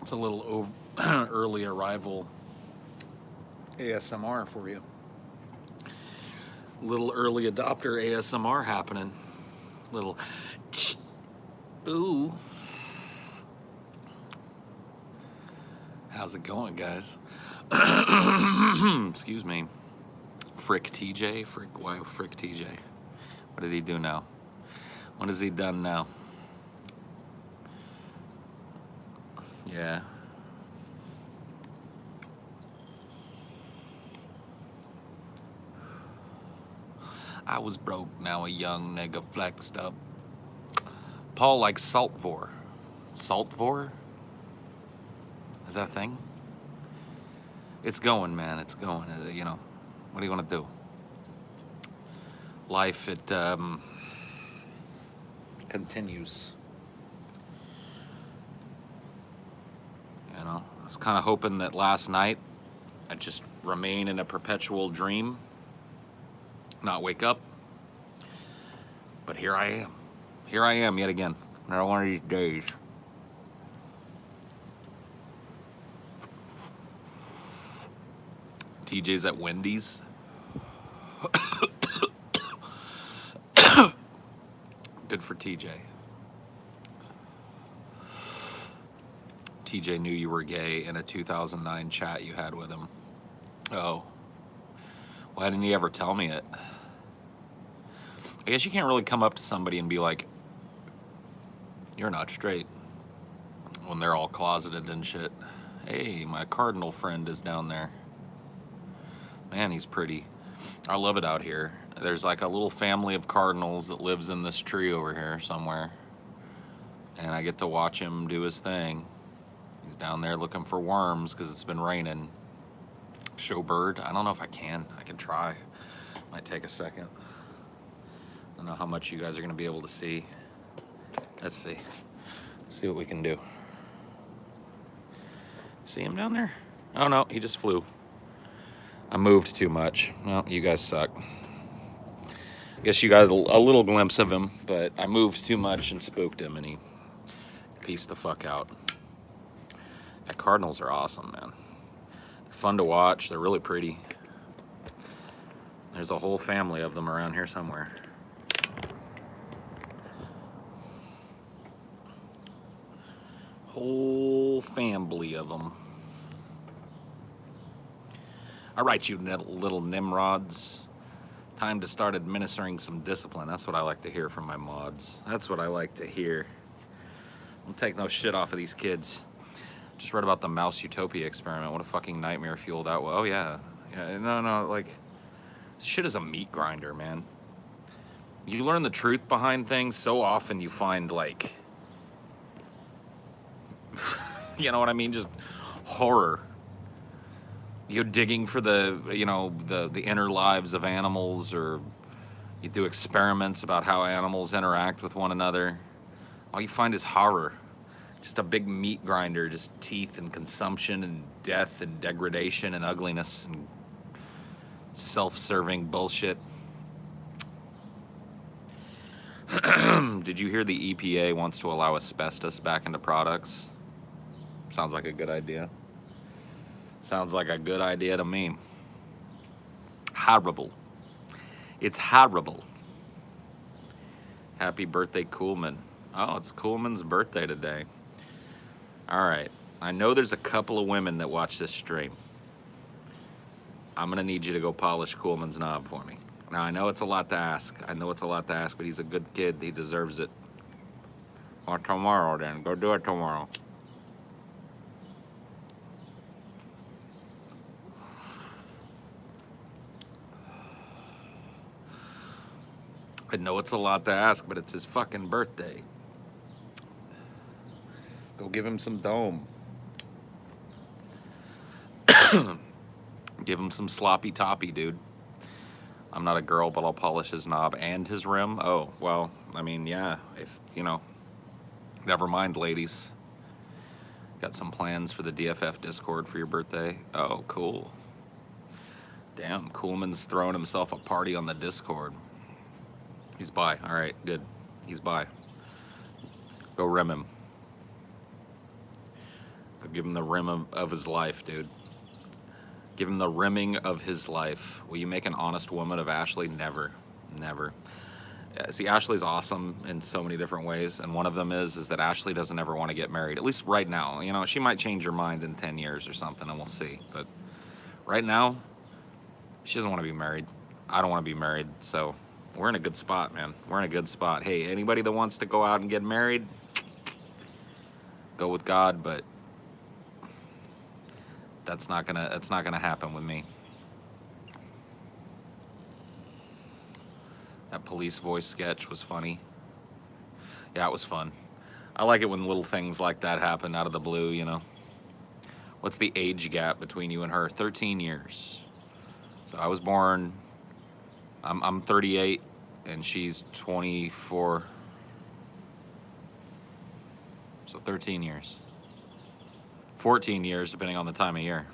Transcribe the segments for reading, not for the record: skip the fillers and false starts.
It's a little early arrival ASMR for you. Little early adopter ASMR happening. Little ooh. How's it going, guys? Excuse me. Frick TJ? Why Frick TJ? What did he do now? What has he done now? Yeah. I was broke, now a young nigga flexed up. Paul likes saltvor. Saltvor? Is that a thing? It's going, man. It's going. You know, what do you want to do? Life, it continues. You know, I was kind of hoping that last night I'd just remain in a perpetual dream, not wake up. But here I am. Here I am yet again. Another one of these days. TJ's at Wendy's. Good for TJ. TJ knew you were gay in a 2009 chat you had with him. Oh. Why didn't he ever tell me it? I guess you can't really come up to somebody and be like, you're not straight, when they're all closeted and shit. Hey, my cardinal friend is down there. Man, he's pretty. I love it out here. There's like a little family of cardinals that lives in this tree over here somewhere. And I get to watch him do his thing. He's down there looking for worms because it's been raining. Show bird. I don't know if I can. I can try. Might take a second. I don't know how much you guys are going to be able to see. Let's see. See what we can do. See him down there? Oh no, he just flew. I moved too much. Well, you guys suck. I guess you got a little glimpse of him, but I moved too much and spooked him, and he pieced the fuck out. The Cardinals are awesome, man. They're fun to watch. They're really pretty. There's a whole family of them around here somewhere. Whole family of them. All right, you little nimrods. Time to start administering some discipline. That's what I like to hear from my mods. That's what I like to hear. Don't take no shit off of these kids. Just read about the Mouse Utopia experiment. What a fucking nightmare fuel that was. Oh, yeah. Yeah, no, like, shit is a meat grinder, man. You learn the truth behind things, so often you find, like, you know what I mean? Just horror. You're digging for the, you know, the inner lives of animals, or you do experiments about how animals interact with one another. All you find is horror. Just a big meat grinder, just teeth and consumption and death and degradation and ugliness and self-serving bullshit. Did you hear the EPA wants to allow asbestos back into products? Sounds like a good idea. Sounds like a good idea to me. Horrible. It's horrible. Happy birthday, Coolman. Oh, it's Coolman's birthday today. All right. I know there's a couple of women that watch this stream. I'm going to need you to go polish Coolman's knob for me. Now, I know it's a lot to ask. But he's a good kid. He deserves it. Or tomorrow, then. Go do it tomorrow. I know it's a lot to ask, but it's his fucking birthday. Go give him some dome. Give him some sloppy toppy, dude. I'm not a girl, but I'll polish his knob and his rim. Oh, well, I mean, yeah, if, you know, never mind, ladies. Got some plans for the DFF Discord for your birthday. Oh, cool. Damn, Coolman's throwing himself a party on the Discord. He's bi. All right, good. He's bi. Go rim him. Give him the rim of his life, dude. Give him the rimming of his life. Will you make an honest woman of Ashley? Never. Never. Yeah, see, Ashley's awesome in so many different ways, and one of them is that Ashley doesn't ever want to get married, at least right now. You know, she might change her mind in 10 years or something, and we'll see. But right now, she doesn't want to be married. I don't want to be married, so we're in a good spot, man. We're in a good spot. Hey, anybody that wants to go out and get married, go with God, but that's not gonna happen with me. That police voice sketch was funny. Yeah, it was fun. I like it when little things like that happen out of the blue, you know. What's the age gap between you and her? 13 years. So I was born, I'm 38, and she's 24. So 13 years. 14 years, depending on the time of year.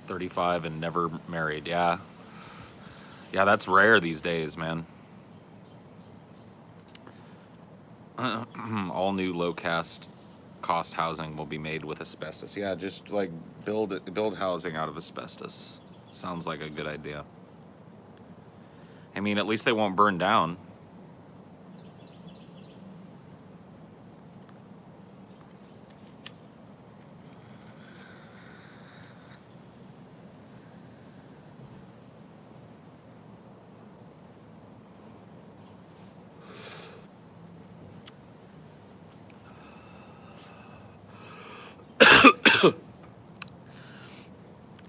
"35 and never married." Yeah. Yeah, that's rare these days, man. All new low cost housing will be made with asbestos. Yeah, just like build housing out of asbestos. Sounds like a good idea. I mean, at least they won't burn down.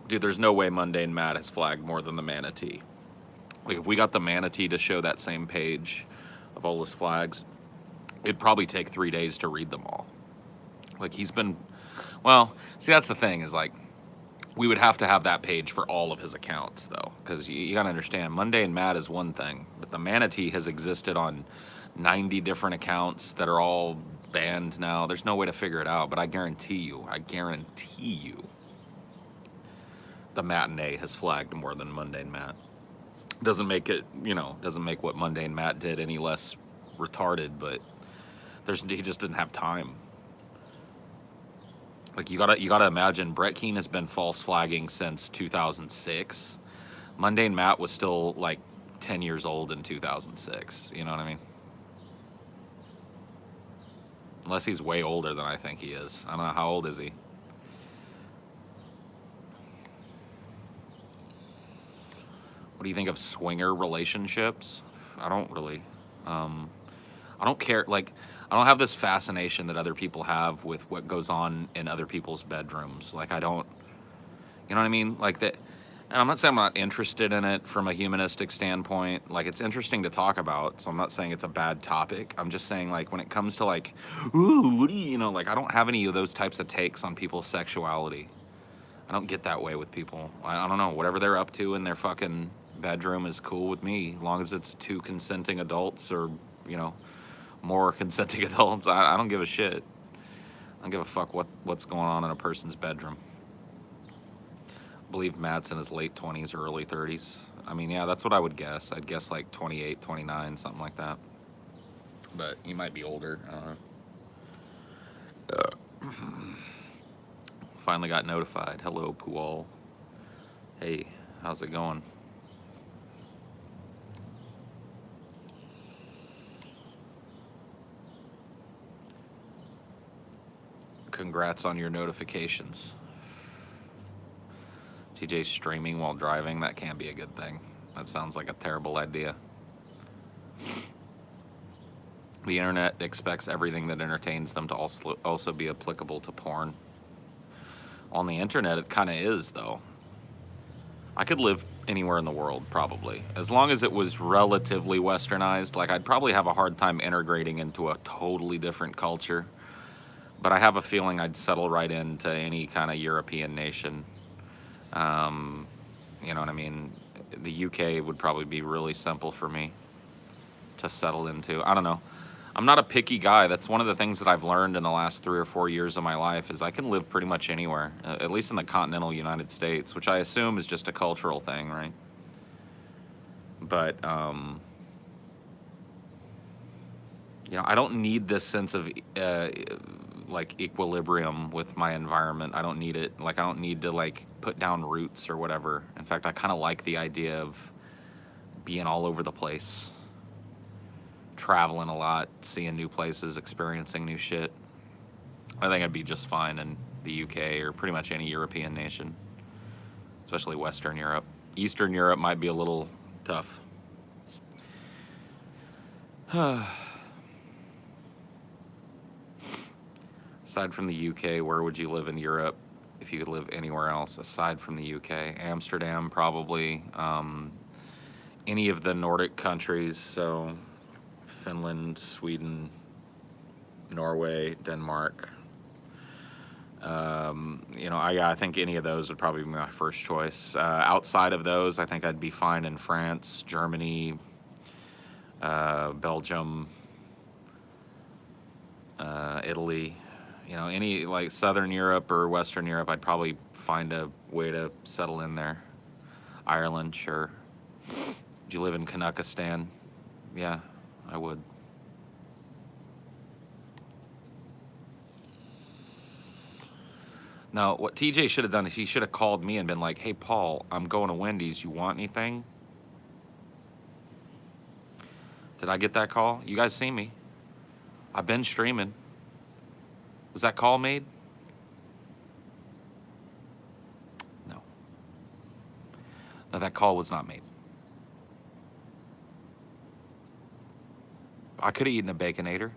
Dude, there's no way Mundane Matt has flagged more than the manatee. Like, if we got the manatee to show that same page of all his flags, it'd probably take 3 days to read them all. Like, he's been, well, see, that's the thing, is like, we would have to have that page for all of his accounts, though, because you gotta understand, Mundane Matt is one thing, but the manatee has existed on 90 different accounts that are all banned now. There's no way to figure it out, but I guarantee you, the matinee has flagged more than Mundane Matt. Doesn't make it, you know, doesn't make what Mundane Matt did any less retarded, but he just didn't have time. Like, you gotta imagine, Brett Keane has been false flagging since 2006. Mundane Matt was still like 10 years old in 2006. You know what I mean? Unless he's way older than I think he is. I don't know, how old is he? What do you think of swinger relationships? I don't really. I don't care. Like, I don't have this fascination that other people have with what goes on in other people's bedrooms. Like, I don't. You know what I mean? Like that. And I'm not saying I'm not interested in it from a humanistic standpoint. Like, it's interesting to talk about, so I'm not saying it's a bad topic. I'm just saying, like, when it comes to, like, ooh, what do you know, like, I don't have any of those types of takes on people's sexuality. I don't get that way with people. I don't know. Whatever they're up to in their fucking bedroom is cool with me, as long as it's two consenting adults, or, you know, more consenting adults. I don't give a shit. I don't give a fuck what's going on in a person's bedroom. I believe Matt's in his late 20s or early 30s. I mean, yeah, that's what I would guess. I'd guess like 28, 29, something like that. But he might be older. Finally got notified. Hello, Pual. Hey, how's it going? Congrats on your notifications. TJ's streaming while driving. That can't be a good thing. That sounds like a terrible idea. The internet expects everything that entertains them to also be applicable to porn. On the internet, it kind of is, though. I could live anywhere in the world, probably. As long as it was relatively westernized. Like, I'd probably have a hard time integrating into a totally different culture. But I have a feeling I'd settle right into any kind of European nation. You know what I mean? The UK would probably be really simple for me to settle into. I don't know. I'm not a picky guy. That's one of the things that I've learned in the last 3 or 4 years of my life, is I can live pretty much anywhere, at least in the continental United States, which I assume is just a cultural thing, right? But, You know, I don't need this sense of like equilibrium with my environment. I don't need it. Like, I don't need to like put down roots or whatever. In fact, I kind of like the idea of being all over the place, traveling a lot, seeing new places, experiencing new shit. I think I'd be just fine in the UK or pretty much any European nation, especially Western Europe. Eastern Europe might be a little tough. Aside from the UK, where would you live in Europe if you could live anywhere else aside from the UK? Amsterdam, probably. Any of the Nordic countries, so Finland, Sweden, Norway, Denmark. You know, I think any of those would probably be my first choice. Outside of those, I think I'd be fine in France, Germany, Belgium, Italy. You know, any like Southern Europe or Western Europe, I'd probably find a way to settle in there. Ireland, sure. Would you live in Kanakistan? Yeah, I would. Now, what TJ should have done is he should have called me and been like, hey, Paul, I'm going to Wendy's. You want anything? Did I get that call? You guys see me. I've been streaming. Was that call made? No. No, that call was not made. I could have eaten a Baconator.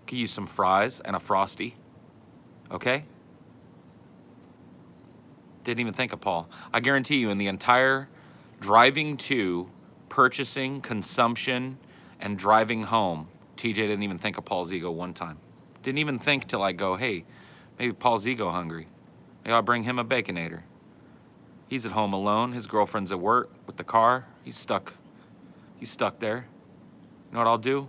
Could use some fries and a Frosty. Okay? Didn't even think of Paul. I guarantee you, in the entire driving to, purchasing, consumption, and driving home, TJ didn't even think of Paul's ego one time. Didn't even think till I go, hey, maybe Paul's ego hungry. Maybe I'll bring him a Baconator. He's at home alone. His girlfriend's at work with the car. He's stuck. He's stuck there. You know what I'll do?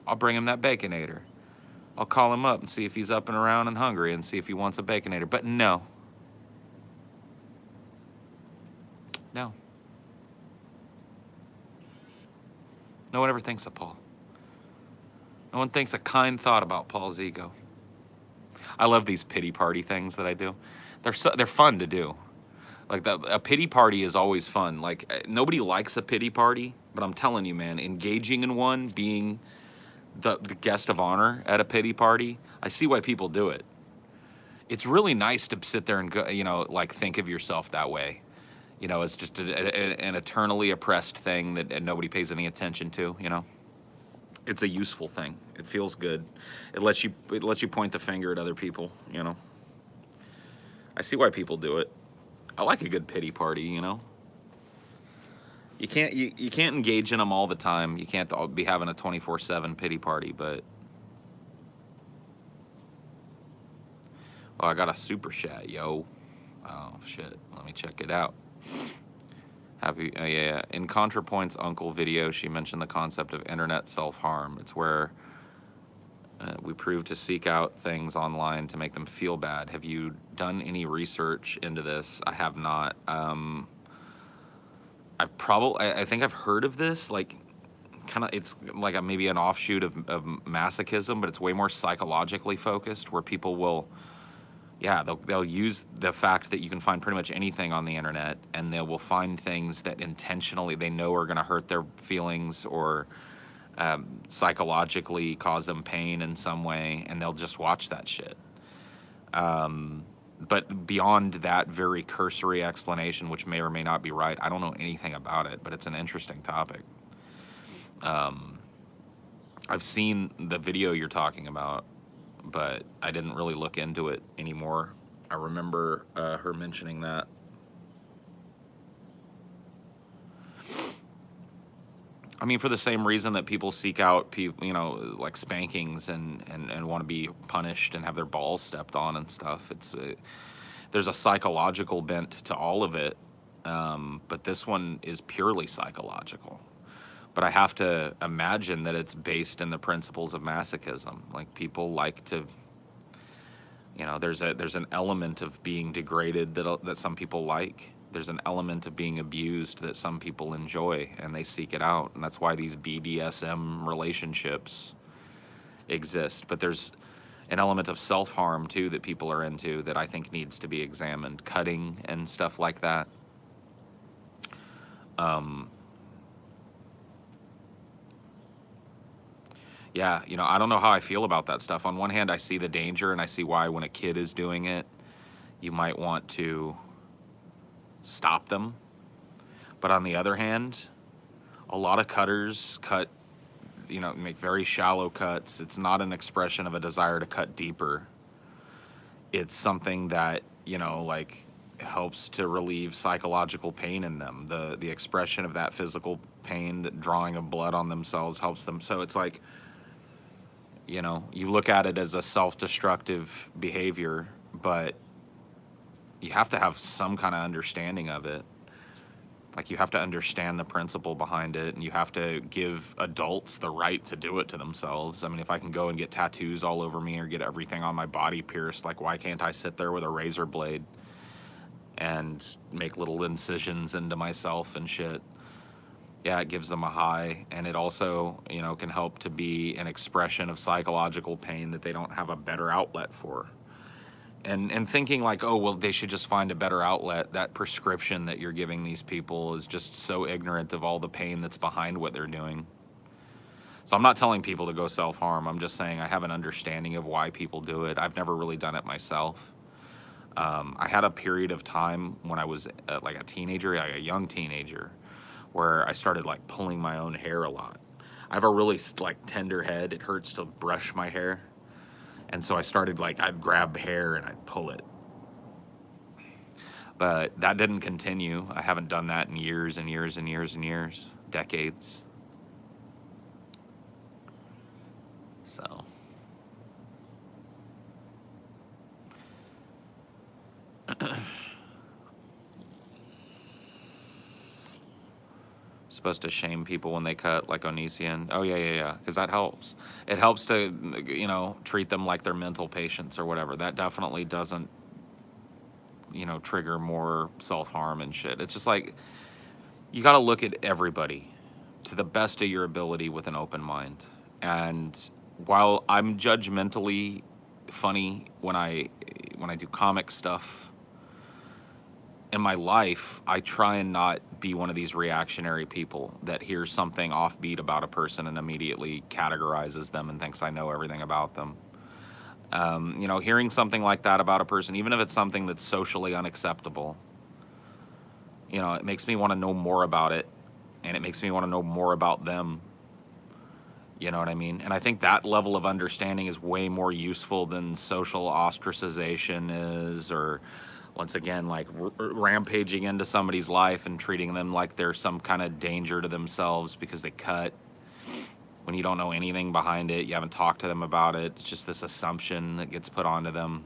I'll bring him that Baconator. I'll call him up and see if he's up and around and hungry and see if he wants a Baconator. But no. No. No one ever thinks of Paul. No one thinks a kind thought about Paul's ego. I love these pity party things that I do. They're fun to do. Like a pity party is always fun. Like nobody likes a pity party, but I'm telling you, man, engaging in one, being the guest of honor at a pity party, I see why people do it. It's really nice to sit there and go, you know, like think of yourself that way. You know, it's just an eternally oppressed thing that nobody pays any attention to, you know. It's a useful thing. It feels good. It lets you point the finger at other people, you know. I see why people do it. I like a good pity party, you know. You can't engage in them all the time. You can't be having a 24/7 pity party, but oh, I got a super chat, yo. Oh shit, let me check it out. Have you? Yeah. In ContraPoint's uncle video, she mentioned the concept of internet self-harm. It's where we prove to seek out things online to make them feel bad. Have you done any research into this? I have not. I think I've heard of this. Like, kind of, it's like maybe an offshoot of masochism, but it's way more psychologically focused, where people will. Yeah, they'll use the fact that you can find pretty much anything on the internet, and they will find things that intentionally they know are going to hurt their feelings or psychologically cause them pain in some way, and they'll just watch that shit. But beyond that very cursory explanation, which may or may not be right, I don't know anything about it, but it's an interesting topic. I've seen the video you're talking about, but I didn't really look into it anymore. I remember her mentioning that. I mean, for the same reason that people seek out, you know, like spankings and want to be punished and have their balls stepped on and stuff. There's a psychological bent to all of it, but this one is purely psychological. But I have to imagine that it's based in the principles of masochism. Like, people like to, you know, there's an element of being degraded that some people like. there's an element of being abused that some people enjoy and they seek it out. And that's why these BDSM relationships exist. But there's an element of self-harm too that people are into that I think needs to be examined. Cutting and stuff like that. Yeah, you know, I don't know how I feel about that stuff. On one hand, I see the danger and I see why when a kid is doing it, you might want to stop them. But on the other hand, a lot of cutters cut, you know, make very shallow cuts. It's not an expression of a desire to cut deeper. It's something that, you know, like helps to relieve psychological pain in them. The expression of that physical pain, that drawing of blood on themselves helps them. So it's like, you know, you look at it as a self-destructive behavior, but you have to have some kind of understanding of it. Like, you have to understand the principle behind it, and you have to give adults the right to do it to themselves. I mean, if I can go and get tattoos all over me or get everything on my body pierced, like, why can't I sit there with a razor blade and make little incisions into myself and shit? Yeah, it gives them a high, and it also, you know, can help to be an expression of psychological pain that they don't have a better outlet for. And thinking like, oh, well, they should just find a better outlet. That prescription that you're giving these people is just so ignorant of all the pain that's behind what they're doing. So I'm not telling people to go self-harm. I'm just saying I have an understanding of why people do it. I've never really done it myself. I had a period of time when I was like a teenager, like a young teenager, where I started like pulling my own hair a lot. I have a really like tender head. It hurts to brush my hair. And so I started like, I'd grab hair and I'd pull it. But that didn't continue. I haven't done that in years and years and years and years, decades. So. Supposed to shame people when they cut, like Onision. Oh, yeah, because that helps. It helps to, you know, treat them like they're mental patients or whatever. That definitely doesn't, you know, trigger more self-harm and shit. It's just like, you got to look at everybody to the best of your ability with an open mind. And while I'm judgmentally funny when I do comic stuff, in my life, I try and not be one of these reactionary people that hears something offbeat about a person and immediately categorizes them and thinks I know everything about them. You know, hearing something like that about a person, even if it's something that's socially unacceptable, you know, it makes me want to know more about it, and it makes me want to know more about them. You know what I mean? And I think that level of understanding is way more useful than social ostracization is, or once again, like rampaging into somebody's life and treating them like they're some kind of danger to themselves because they cut when you don't know anything behind it. You haven't talked to them about it. It's just this assumption that gets put onto them.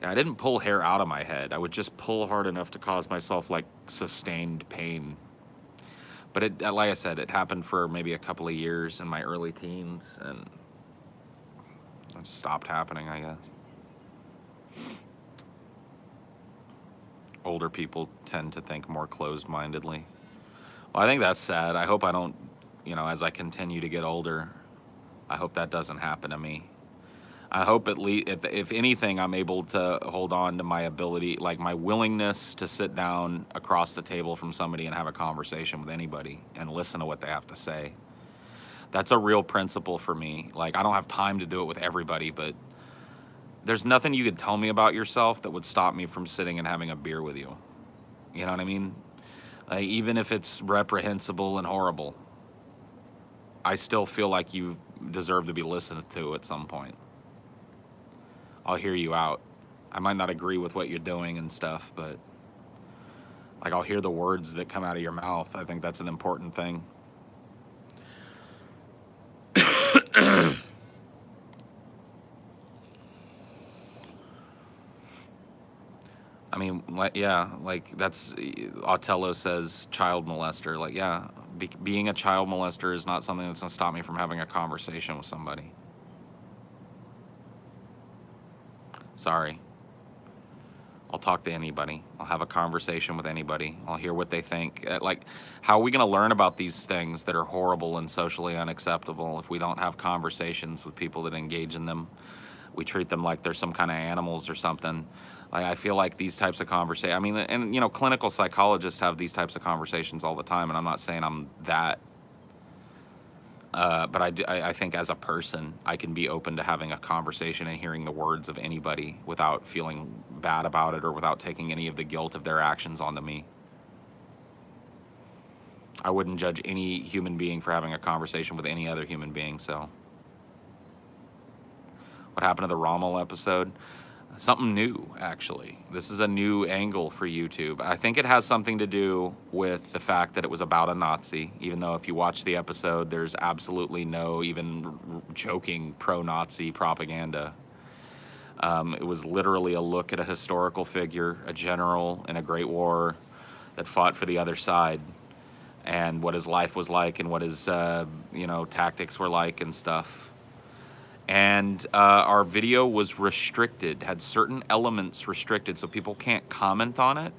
Yeah, I didn't pull hair out of my head. I would just pull hard enough to cause myself like sustained pain. But it, like I said, it happened for maybe a couple of years in my early teens, and it stopped happening, I guess. Older people tend to think more closed-mindedly. Well, I think that's sad. I hope I don't, you know, as I continue to get older, I hope that doesn't happen to me. I hope at least, if anything, I'm able to hold on to my ability, like my willingness to sit down across the table from somebody and have a conversation with anybody and listen to what they have to say. That's a real principle for me. Like, I don't have time to do it with everybody, but there's nothing you could tell me about yourself that would stop me from sitting and having a beer with you. You know what I mean? Like, even if it's reprehensible and horrible, I still feel like you deserve to be listened to at some point. I'll hear you out. I might not agree with what you're doing and stuff, but like, I'll hear the words that come out of your mouth. I think that's an important thing. I mean, like, yeah, like that's, Otello says child molester. Like, yeah, being a child molester is not something that's gonna stop me from having a conversation with somebody. Sorry. I'll talk to anybody. I'll have a conversation with anybody. I'll hear what they think. Like, how are we going to learn about these things that are horrible and socially unacceptable if we don't have conversations with people that engage in them? We treat them like they're some kind of animals or something. Like, I feel like these types of conversations, I mean, and you know, clinical psychologists have these types of conversations all the time, and I'm not saying I'm that. But I think as a person, I can be open to having a conversation and hearing the words of anybody without feeling bad about it or without taking any of the guilt of their actions onto me. I wouldn't judge any human being for having a conversation with any other human being, so. What happened to the Rommel episode? Something new, actually. This is a new angle for YouTube. I think it has something to do with the fact that it was about a Nazi, even though if you watch the episode, there's absolutely no even joking pro-Nazi propaganda. It was literally a look at a historical figure, a general in a great war that fought for the other side, and what his life was like and what his tactics were like and stuff. And our video was restricted, had certain elements restricted, so people can't comment on it,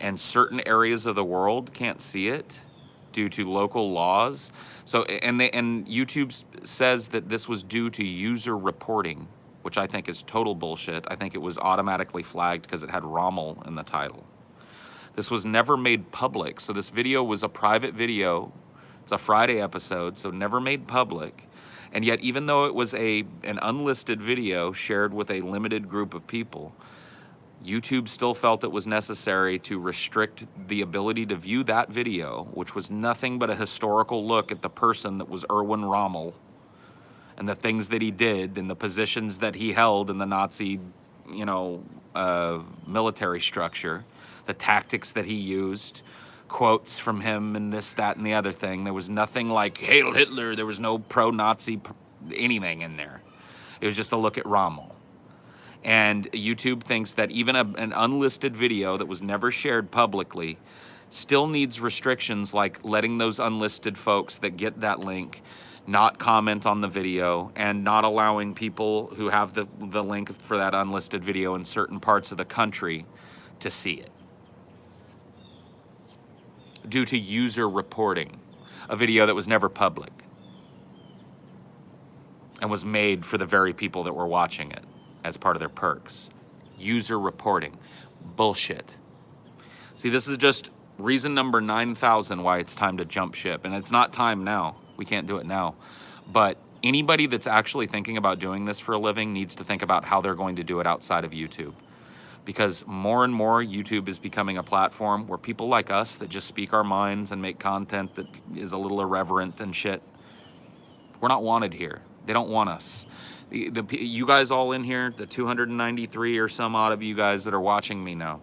and certain areas of the world can't see it due to local laws. So, and YouTube says that this was due to user reporting, which I think is total bullshit. I think it was automatically flagged because it had Rommel in the title. This was never made public, so this video was a private video. It's a Friday episode, so never made public. And yet, even though it was an unlisted video shared with a limited group of people, YouTube still felt it was necessary to restrict the ability to view that video, which was nothing but a historical look at the person that was Erwin Rommel and the things that he did and the positions that he held in the Nazi, military structure, the tactics that he used, quotes from him and this, that, and the other thing. There was nothing like Hail Hitler. There was no pro-Nazi anything in there. It was just a look at Rommel. And YouTube thinks that even an unlisted video that was never shared publicly still needs restrictions, like letting those unlisted folks that get that link not comment on the video and not allowing people who have the link for that unlisted video in certain parts of the country to see it, due to user reporting, a video that was never public and was made for the very people that were watching it as part of their perks. User reporting. Bullshit. See, this is just reason number 9,000 why it's time to jump ship. And it's not time now. We can't do it now. But anybody that's actually thinking about doing this for a living needs to think about how they're going to do it outside of YouTube. Because more and more YouTube is becoming a platform where people like us that just speak our minds and make content that is a little irreverent and shit, we're not wanted here. They don't want us. You guys all in here, the 293 or some odd of you guys that are watching me now,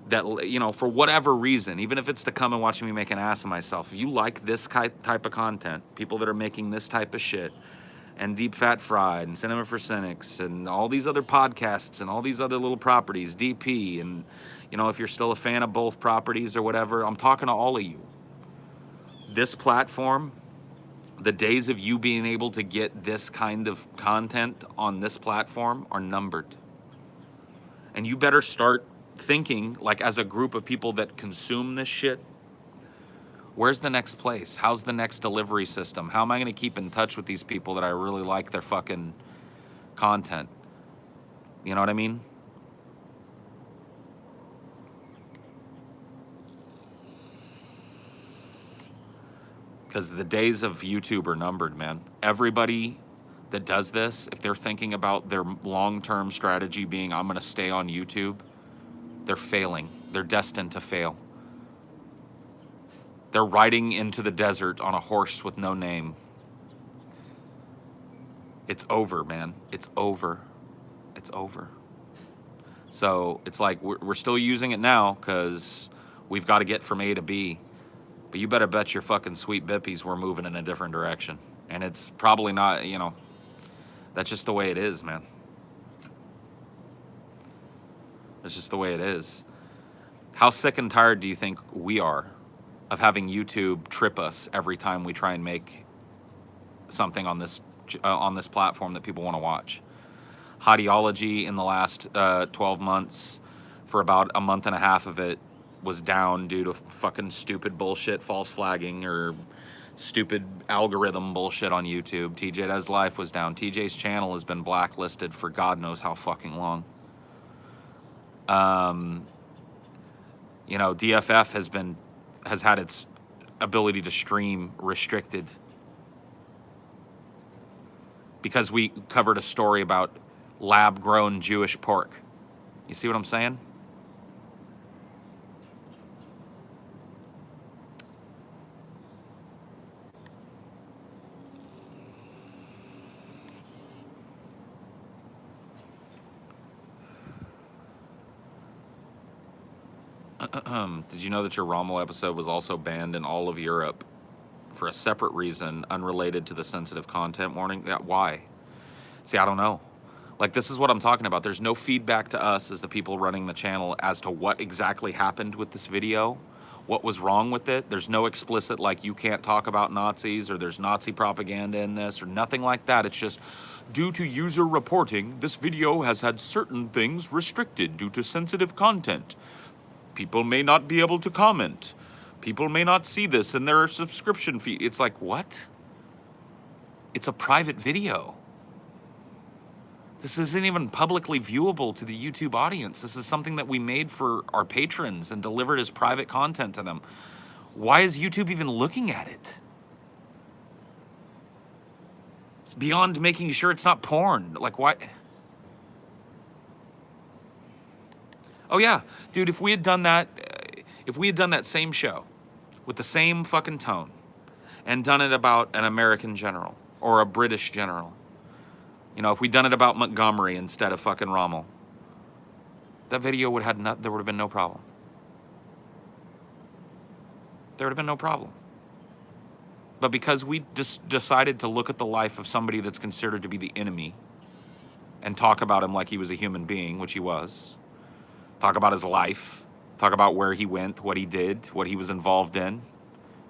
that, for whatever reason, even if it's to come and watch me make an ass of myself, if you like this type of content, people that are making this type of shit, and Deep Fat Fried, and Cinema for Cynics, and all these other podcasts, and all these other little properties, DP, and, if you're still a fan of both properties or whatever, I'm talking to all of you. This platform, the days of you being able to get this kind of content on this platform are numbered. And you better start thinking, like, as a group of people that consume this shit, where's the next place? How's the next delivery system? How am I going to keep in touch with these people that I really like their fucking content? You know what I mean? Because the days of YouTube are numbered, man. Everybody that does this, if they're thinking about their long-term strategy being, I'm going to stay on YouTube, they're failing. They're destined to fail. They're riding into the desert on a horse with no name. It's over, man. It's over. It's over. So it's like we're still using it now because we've got to get from A to B. But you better bet your fucking sweet bippies we're moving in a different direction. And it's probably not, that's just the way it is, man. That's just the way it is. How sick and tired do you think we are of having YouTube trip us every time we try and make something on this platform that people want to watch? Highdeology in the last 12 months, for about a month and a half of it, was down due to fucking stupid bullshit, false flagging, or stupid algorithm bullshit on YouTube. TJ Does Life was down. TJ's channel has been blacklisted for God knows how fucking long. You know, DFF has had its ability to stream restricted because we covered a story about lab-grown Jewish pork. You see what I'm saying? Did you know that your Rommel episode was also banned in all of Europe for a separate reason unrelated to the sensitive content warning? Yeah, why? See, I don't know. Like, this is what I'm talking about. There's no feedback to us as the people running the channel as to what exactly happened with this video, what was wrong with it. There's no explicit, like, you can't talk about Nazis, or there's Nazi propaganda in this, or nothing like that. It's just, due to user reporting, this video has had certain things restricted due to sensitive content. People may not be able to comment. People may not see this in their subscription feed. It's like, what? It's a private video. This isn't even publicly viewable to the YouTube audience. This is something that we made for our patrons and delivered as private content to them. Why is YouTube even looking at it? Beyond making sure it's not porn. Like, why? Oh yeah, dude, if we had done that same show with the same fucking tone and done it about an American general or a British general, you know, if we'd done it about Montgomery instead of fucking Rommel, that video there would have been no problem. There would have been no problem. But because we just decided to look at the life of somebody that's considered to be the enemy and talk about him like he was a human being, which he was, talk about his life, talk about where he went, what he did, what he was involved in,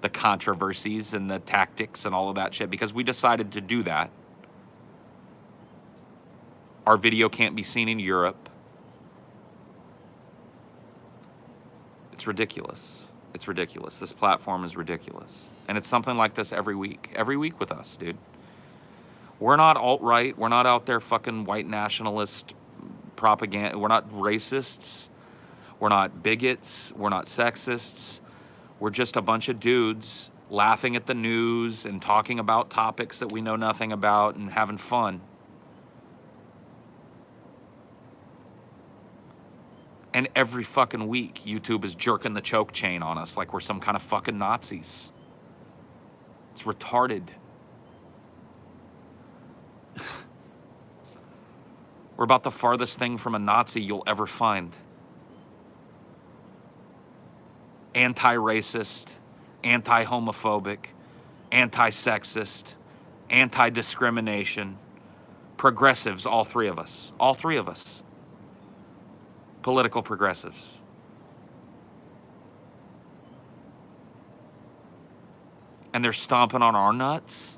the controversies and the tactics and all of that shit, because we decided to do that. Our video can't be seen in Europe. It's ridiculous. It's ridiculous. This platform is ridiculous. And it's something like this every week. Every week with us, dude. We're not alt-right. We're not out there fucking white nationalist propaganda. We're not racists. We're not bigots. We're not sexists. We're just a bunch of dudes laughing at the news and talking about topics that we know nothing about and having fun. And every fucking week, YouTube is jerking the choke chain on us like we're some kind of fucking Nazis. It's retarded. We're about the farthest thing from a Nazi you'll ever find. Anti-racist, anti-homophobic, anti-sexist, anti-discrimination, progressives, all three of us. All three of us. Political progressives. And they're stomping on our nuts?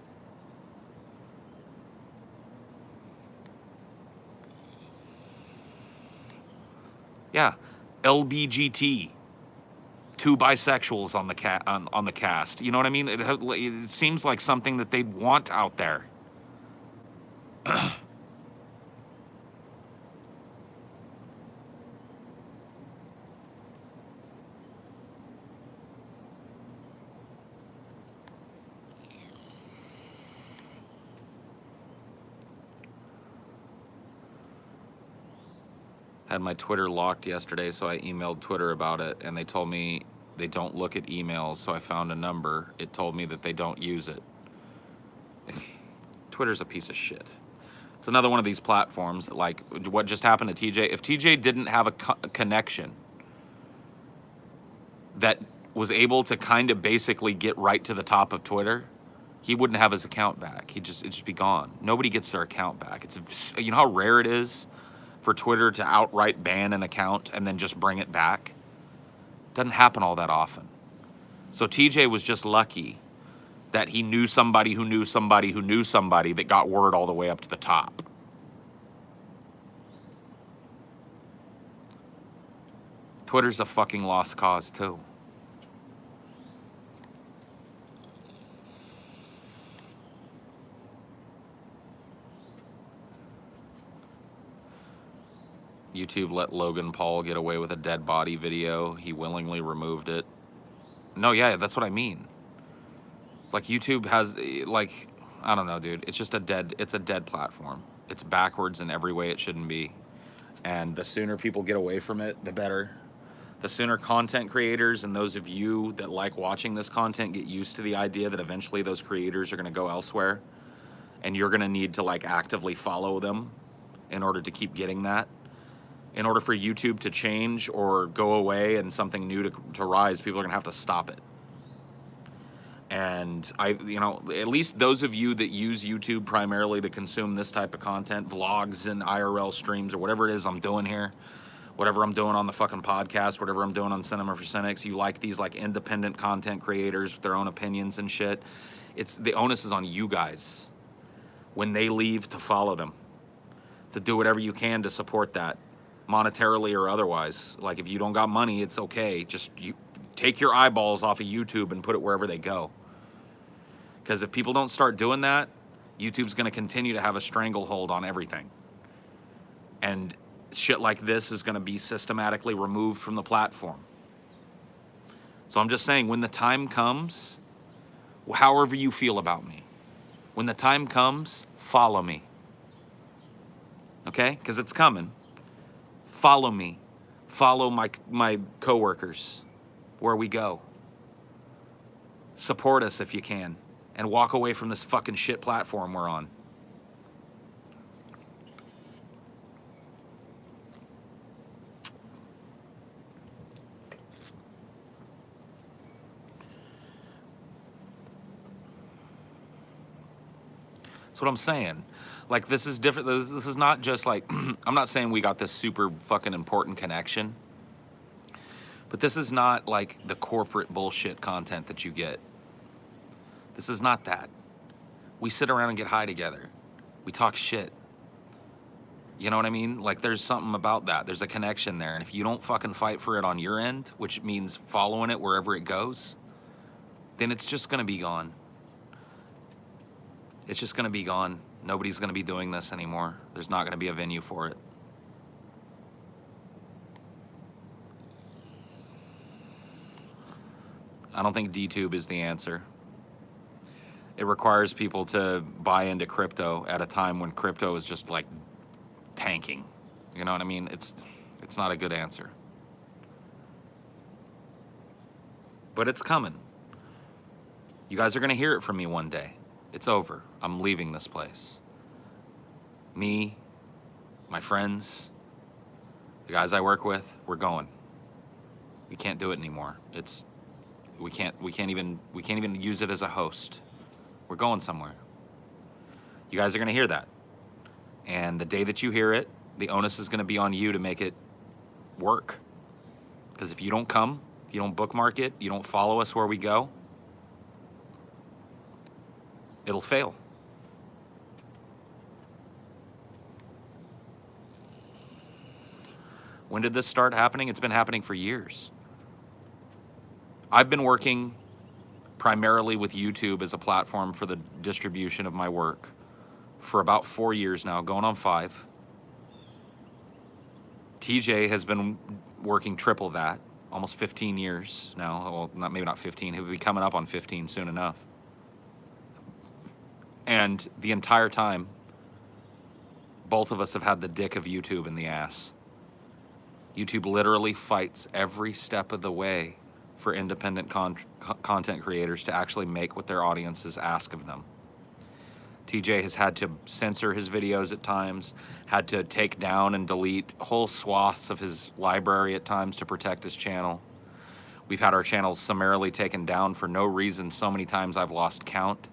Yeah, LBGT, 2 bisexuals on the cast. You know what I mean? It seems like something that they'd want out there. Had my Twitter locked yesterday, so I emailed Twitter about it, and they told me they don't look at emails, so I found a number. It told me that they don't use it. Twitter's a piece of shit. It's another one of these platforms that, like, what just happened to TJ, if TJ didn't have a connection that was able to kind of basically get right to the top of Twitter, he wouldn't have his account back. It'd just be gone. Nobody gets their account back. It's, you know how rare it is for Twitter to outright ban an account and then just bring it back? Doesn't happen all that often. So TJ was just lucky that he knew somebody who knew somebody who knew somebody that got word all the way up to the top. Twitter's a fucking lost cause too. YouTube let Logan Paul get away with a dead body video. He willingly removed it. No, yeah, that's what I mean. It's like YouTube has, like, I don't know, dude. It's just it's a dead platform. It's backwards in every way it shouldn't be. And the sooner people get away from it, the better. The sooner content creators and those of you that like watching this content get used to the idea that eventually those creators are going to go elsewhere and you're going to need to like actively follow them in order to keep getting that. In order for YouTube to change or go away and something new to rise, people are going to have to stop it. And at least those of you that use YouTube primarily to consume this type of content, vlogs and IRL streams or whatever it is I'm doing here, whatever I'm doing on the fucking podcast, whatever I'm doing on Cinema for Cynics, you like these like independent content creators with their own opinions and shit. The onus is on you guys when they leave to follow them, to do whatever you can to support that, monetarily or otherwise. Like if you don't got money, it's okay. Just you take your eyeballs off of YouTube and put it wherever they go. Because if people don't start doing that, YouTube's going to continue to have a stranglehold on everything. And shit like this is going to be systematically removed from the platform. So I'm just saying, when the time comes, however you feel about me, when the time comes, follow me. Okay? Because it's coming. Follow me. Follow my coworkers where we go. Support us if you can. And walk away from this fucking shit platform we're on. That's what I'm saying. Like, this is different. This is not just like, I'm not saying we got this super fucking important connection. But this is not like the corporate bullshit content that you get. This is not that. We sit around and get high together. We talk shit. You know what I mean? Like, there's something about that. There's a connection there. And if you don't fucking fight for it on your end, which means following it wherever it goes, then it's just going to be gone. It's just going to be gone. Nobody's going to be doing this anymore. There's not going to be a venue for it. I don't think DTube is the answer. It requires people to buy into crypto at a time when crypto is just like tanking. You know what I mean? It's not a good answer. But it's coming. You guys are going to hear it from me one day. It's over. I'm leaving this place. Me, my friends, the guys I work with, we're going. We can't do it anymore. We can't even use it as a host. We're going somewhere. You guys are going to hear that. And the day that you hear it, the onus is going to be on you to make it work. Because if you don't come, if you don't bookmark it, you don't follow us where we go, it'll fail. When did this start happening? It's been happening for years. I've been working primarily with YouTube as a platform for the distribution of my work for about 4 years now, going on 5. TJ has been working triple that, almost 15 years now. Well, maybe not 15. He'll be coming up on 15 soon enough. And the entire time, both of us have had the dick of YouTube in the ass. YouTube literally fights every step of the way for independent content creators to actually make what their audiences ask of them. TJ has had to censor his videos at times, had to take down and delete whole swaths of his library at times to protect his channel. We've had our channels summarily taken down for no reason so many times I've lost count.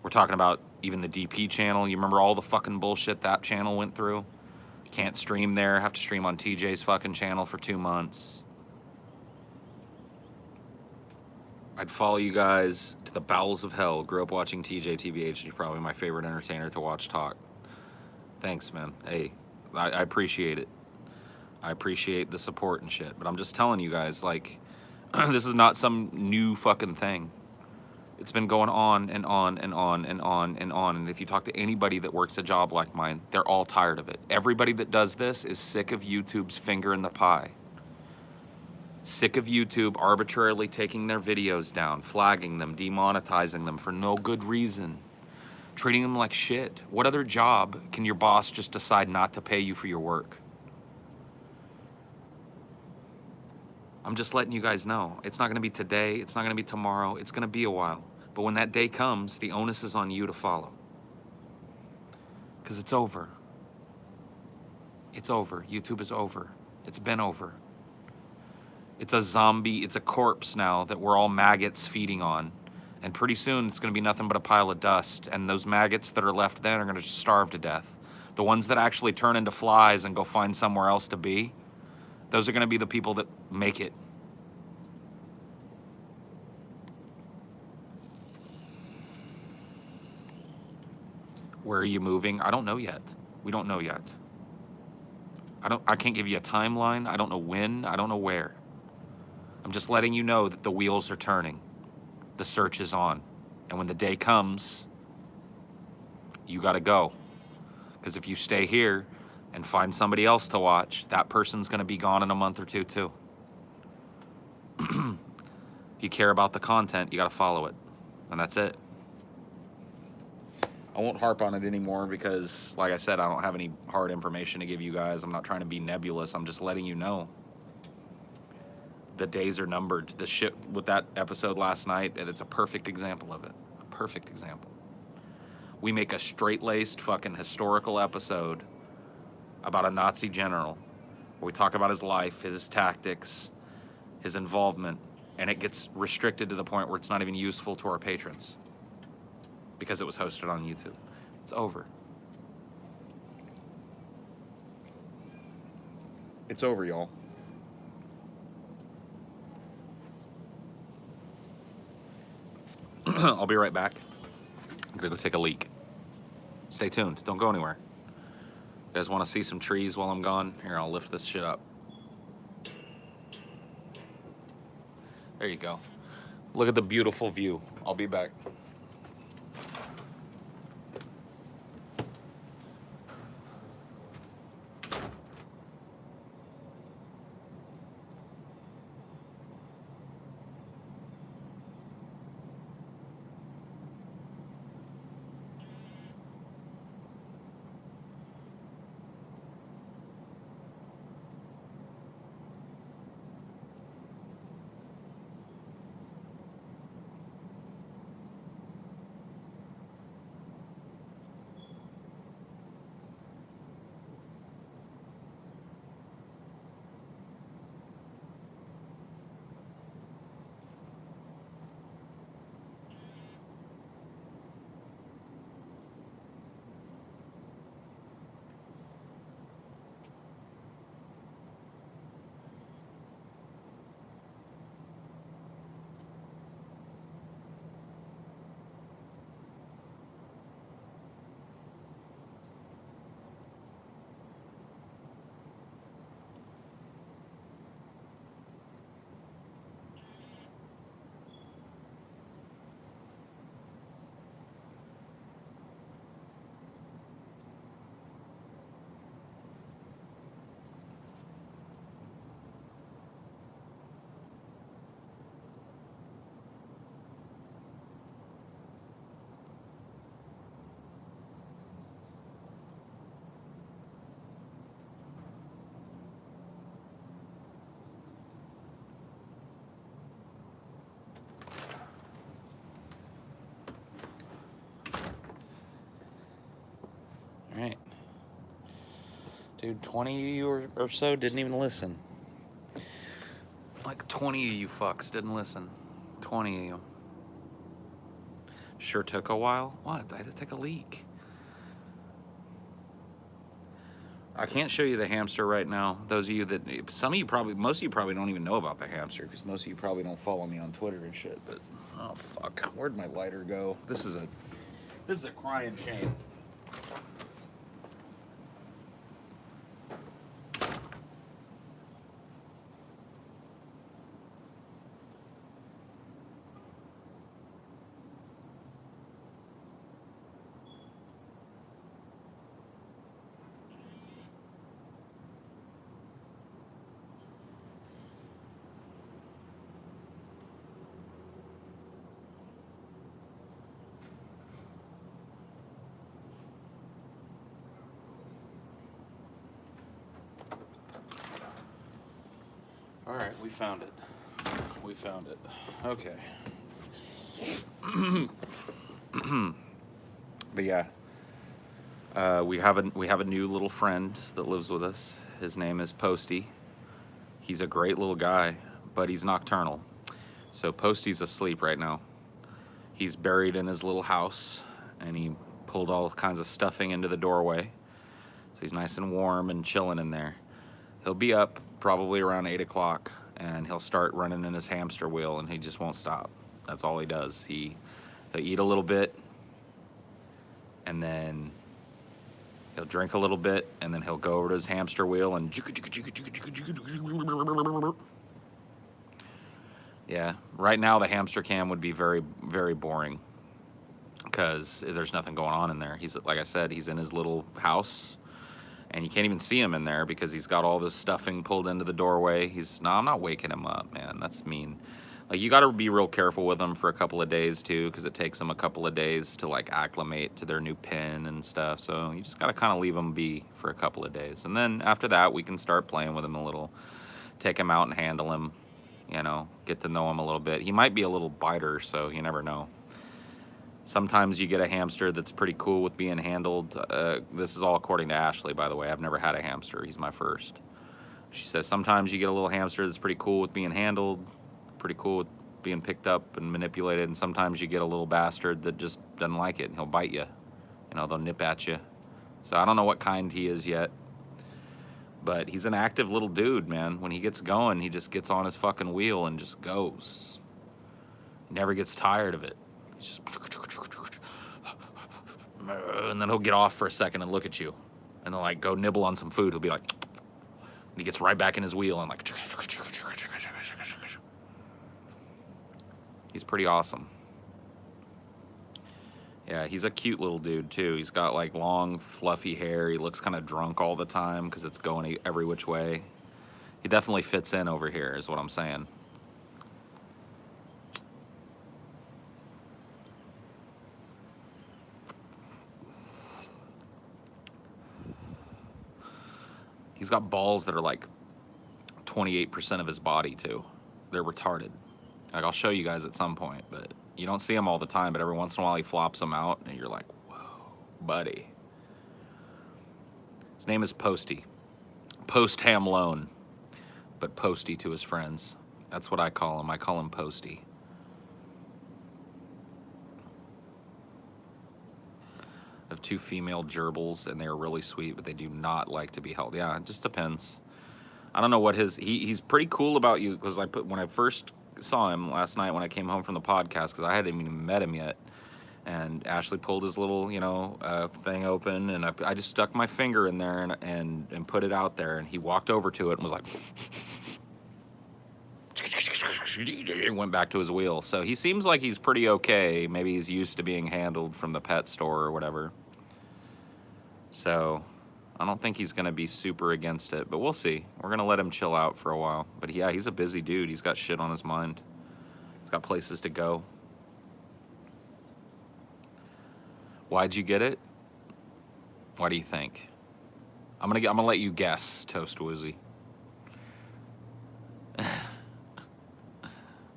We're talking about even the DP channel. You remember all the fucking bullshit that channel went through? Can't stream there, have to stream on TJ's fucking channel for 2 months. I'd follow you guys to the bowels of hell. Grew up watching TJ TBH. He's probably my favorite entertainer to watch talk. Thanks, man. Hey, I appreciate it. I appreciate the support and shit, but I'm just telling you guys, like, this is not some new fucking thing. It's been going on and on and on and on and on. And if you talk to anybody that works a job like mine, they're all tired of it. Everybody that does this is sick of YouTube's finger in the pie. Sick of YouTube arbitrarily taking their videos down, flagging them, demonetizing them for no good reason, treating them like shit. What other job can your boss just decide not to pay you for your work? I'm just letting you guys know. It's not going to be today. It's not going to be tomorrow. It's going to be a while. But when that day comes, the onus is on you to follow. Because it's over. It's over. YouTube is over. It's been over. It's a zombie. It's a corpse now that we're all maggots feeding on. And pretty soon, it's going to be nothing but a pile of dust. And those maggots that are left then are going to just starve to death. The ones that actually turn into flies and go find somewhere else to be, those are going to be the people that make it. Where are you moving? I don't know yet. We don't know yet. I can't give you a timeline. I don't know when. I don't know where. I'm just letting you know that the wheels are turning. The search is on. And when the day comes, you got to go. Because if you stay here and find somebody else to watch, that person's going to be gone in a month or two too. If you care about the content, you got to follow it. And that's it. I won't harp on it anymore because, like I said, I don't have any hard information to give you guys. I'm not trying to be nebulous. I'm just letting you know. The days are numbered. The shit with that episode last night, and it's a perfect example of it. A perfect example. We make a straight-laced fucking historical episode about a Nazi general where we talk about his life, his tactics, his involvement, and it gets restricted to the point where it's not even useful to our patrons because it was hosted on YouTube. It's over. It's over, y'all. I'll be right back. I'm gonna go take a leak. Stay tuned. Don't go anywhere. You guys want to see some trees while I'm gone? Here, I'll lift this shit up. There you go. Look at the beautiful view. I'll be back. All right. Dude, 20 of you or so didn't even listen. Like 20 of you fucks didn't listen. 20 of you. Sure took a while. What? I had to take a leak. I can't show you the hamster right now. Those of you that, most of you probably don't even know about the hamster because most of you probably don't follow me on Twitter and shit. But oh fuck, where'd my lighter go? This is a crying shame. All right, we found it. We found it. Okay. But yeah, we have a new little friend that lives with us. His name is Posty. He's a great little guy, but he's nocturnal. So Posty's asleep right now. He's buried in his little house, and he pulled all kinds of stuffing into the doorway. So he's nice and warm and chilling in there. He'll be up probably around 8 o'clock, and he'll start running in his hamster wheel, and he just won't stop. That's all he does. He'll eat a little bit, and then he'll drink a little bit, and then he'll go over to his hamster wheel and yeah. Right now the hamster cam would be very, very boring because there's nothing going on in there. He's, like I said, he's in his little house, and you can't even see him in there because he's got all this stuffing pulled into the doorway. No, I'm not waking him up, man. That's mean. Like, you got to be real careful with them for a couple of days too, because it takes them a couple of days to like acclimate to their new pen and stuff. So you just got to kind of leave them be for a couple of days, and then after that we can start playing with him a little, take him out and handle him, you know, get to know him a little bit. He might be a little biter, so you never know. Sometimes you get a hamster that's pretty cool with being handled. This is all according to Ashley, by the way. I've never had a hamster. He's my first. She says sometimes you get a little hamster that's pretty cool with being handled, pretty cool with being picked up and manipulated, and sometimes you get a little bastard that just doesn't like it and he'll bite you. You know, they'll nip at you. So I don't know what kind he is yet, but he's an active little dude, man. When he gets going, he just gets on his fucking wheel and just goes. He never gets tired of it. He's just, and then he'll get off for a second and look at you, and then like go nibble on some food. He'll be like, and he gets right back in his wheel and like, he's pretty awesome. Yeah, he's a cute little dude too. He's got like long fluffy hair. He looks kind of drunk all the time because it's going every which way. He definitely fits in over here is what I'm saying. He's got balls that are like 28% of his body too. They're retarded. Like, I'll show you guys at some point, but you don't see him all the time, but every once in a while he flops them out and you're like, whoa, buddy. His name is Posty. Post Ham Loan, but Posty to his friends. That's what I call him. I call him Posty. I have 2 female gerbils, and they're really sweet, but they do not like to be held. Yeah, it just depends. I don't know what he's pretty cool about you, because when I first saw him last night when I came home from the podcast, because I hadn't even met him yet, and Ashley pulled his little, you know, thing open, and I just stuck my finger in there and put it out there, and he walked over to it and was like, went back to his wheel. So he seems like he's pretty okay. Maybe he's used to being handled from the pet store or whatever. So I don't think he's going to be super against it, but we'll see. We're going to let him chill out for a while. But yeah, he's a busy dude. He's got shit on his mind. He's got places to go. Why'd you get it? Why do you think? I'm gonna let you guess, Toast Woozy.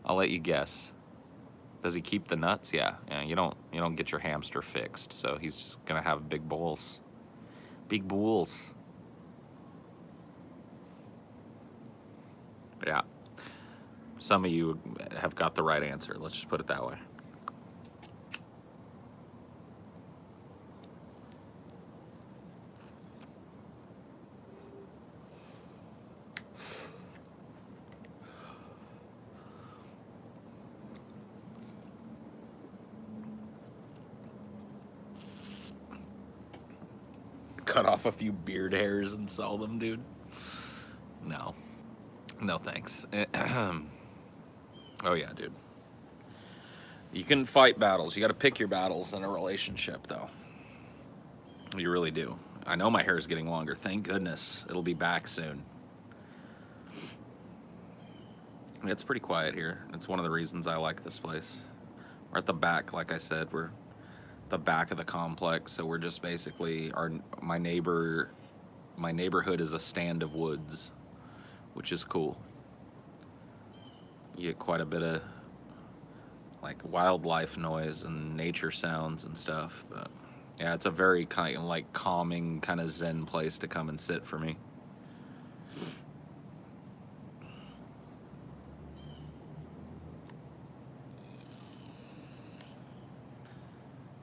I'll let you guess. Does he keep the nuts? Yeah. You don't get your hamster fixed, so he's just gonna have big bowls. Big bowls. Yeah. Some of you have got the right answer. Let's just put it that way. Cut off a few beard hairs and sell them, dude. No. No thanks. Oh yeah, dude. You can fight battles. You got to pick your battles in a relationship, though. You really do. I know my hair is getting longer. Thank goodness. It'll be back soon. It's pretty quiet here. It's one of the reasons I like this place. We're at the back, like I said. We're the back of the complex, so we're just basically my neighborhood is a stand of woods, which is cool. You get quite a bit of like wildlife noise and nature sounds and stuff. But yeah, it's a very kind of like calming, kind of zen place to come and sit for me.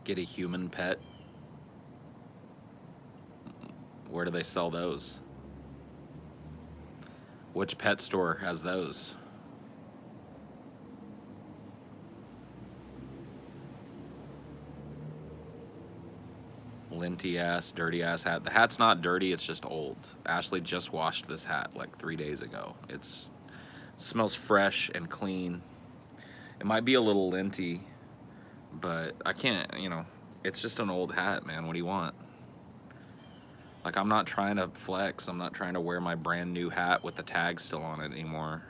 Get a human pet. Where do they sell those? Which pet store has those? Linty ass, dirty ass hat. The hat's not dirty, it's just old. Ashley just washed this hat like 3 days ago. It smells fresh and clean. It might be a little linty, but I can't, it's just an old hat, man. What do you want? Like, I'm not trying to flex. I'm not trying to wear my brand new hat with the tag still on it anymore.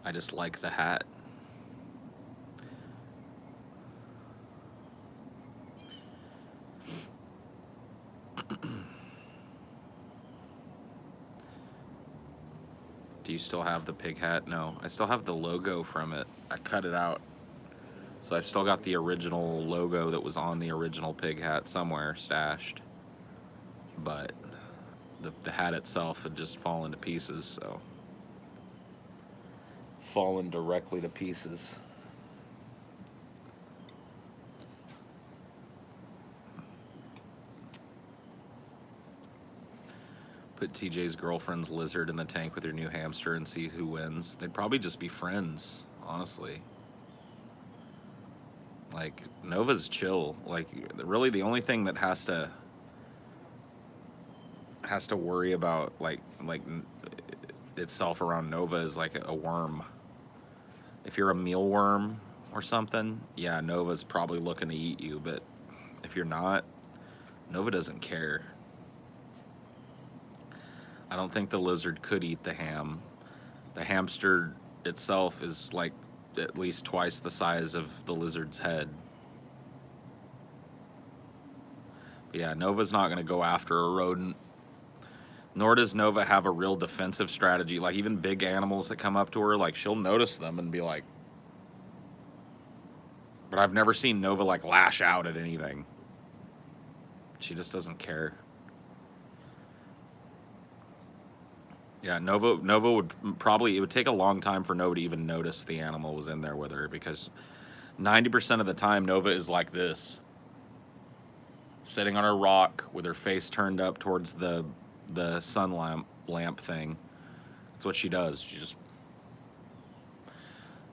I just like the hat. Do you still have the pig hat? No, I still have the logo from it. I cut it out. So I've still got the original logo that was on the original pig hat somewhere stashed. But the hat itself had just fallen to pieces, so. Fallen directly to pieces. Put TJ's girlfriend's lizard in the tank with your new hamster and see who wins. They'd probably just be friends, honestly. Like, Nova's chill. Like, really the only thing that has to worry about like itself around Nova is like a worm. If you're a mealworm or something, yeah, Nova's probably looking to eat you, but if you're not, Nova doesn't care. I don't think the lizard could eat the ham. The hamster itself is like at least twice the size of the lizard's head. But yeah, Nova's not going to go after a rodent. Nor does Nova have a real defensive strategy. Like, even big animals that come up to her, like, she'll notice them and be like... But I've never seen Nova, like, lash out at anything. She just doesn't care. Yeah, Nova would probably... It would take a long time for Nova to even notice the animal was in there with her, because 90% of the time, Nova is like this. Sitting on her rock with her face turned up towards the sun lamp thing. That's what she does. She just...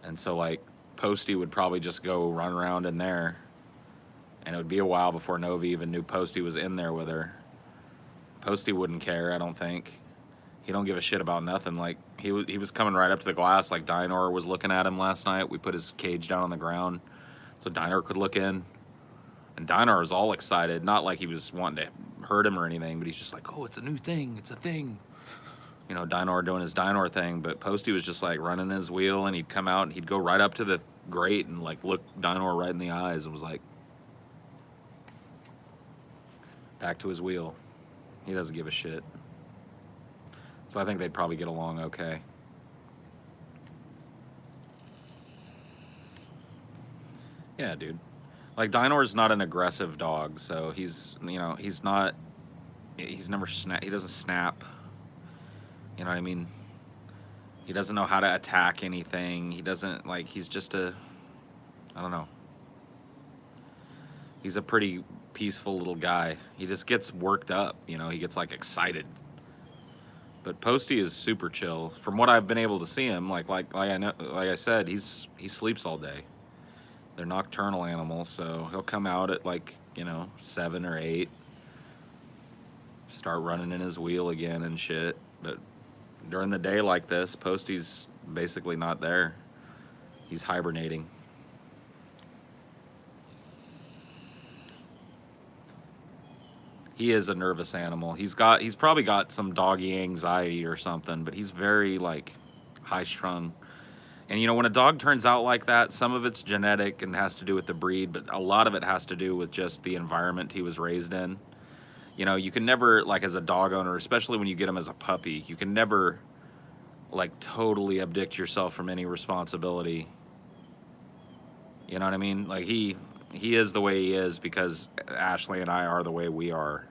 And so, like, Posty would probably just go run around in there, and it would be a while before Nova even knew Posty was in there with her. Posty wouldn't care, I don't think. He don't give a shit about nothing. Like, he was coming right up to the glass, like Dinor was looking at him last night. We put his cage down on the ground so Dinor could look in. And Dinor was all excited, not like he was wanting to hurt him or anything, but he's just like, oh, it's a new thing, it's a thing. You know, Dinor doing his Dinor thing, but Posty was just like running his wheel, and he'd come out and he'd go right up to the grate and like look Dinor right in the eyes and was like, back to his wheel. He doesn't give a shit. So I think they'd probably get along okay. Yeah, dude. Like, Dinor's not an aggressive dog, so he's, you know, he's never he doesn't snap. You know what I mean? He doesn't know how to attack anything. He doesn't, like, he's just I don't know. He's a pretty peaceful little guy. He just gets worked up, you know, he gets, like, excited. But Posty is super chill. From what I've been able to see him, like I said, he sleeps all day. They're nocturnal animals, so he'll come out at, like, you know, 7 or 8. Start running in his wheel again and shit. But during the day like this, Posty's basically not there. He's hibernating. He is a nervous animal. He's probably got some doggy anxiety or something, but he's very, like, high-strung. And, you know, when a dog turns out like that, some of it's genetic and has to do with the breed, but a lot of it has to do with just the environment he was raised in. You know, you can never, like as a dog owner, especially when you get him as a puppy, you can never like totally abdict yourself from any responsibility. You know what I mean? Like he is the way he is because Ashley and I are the way we are.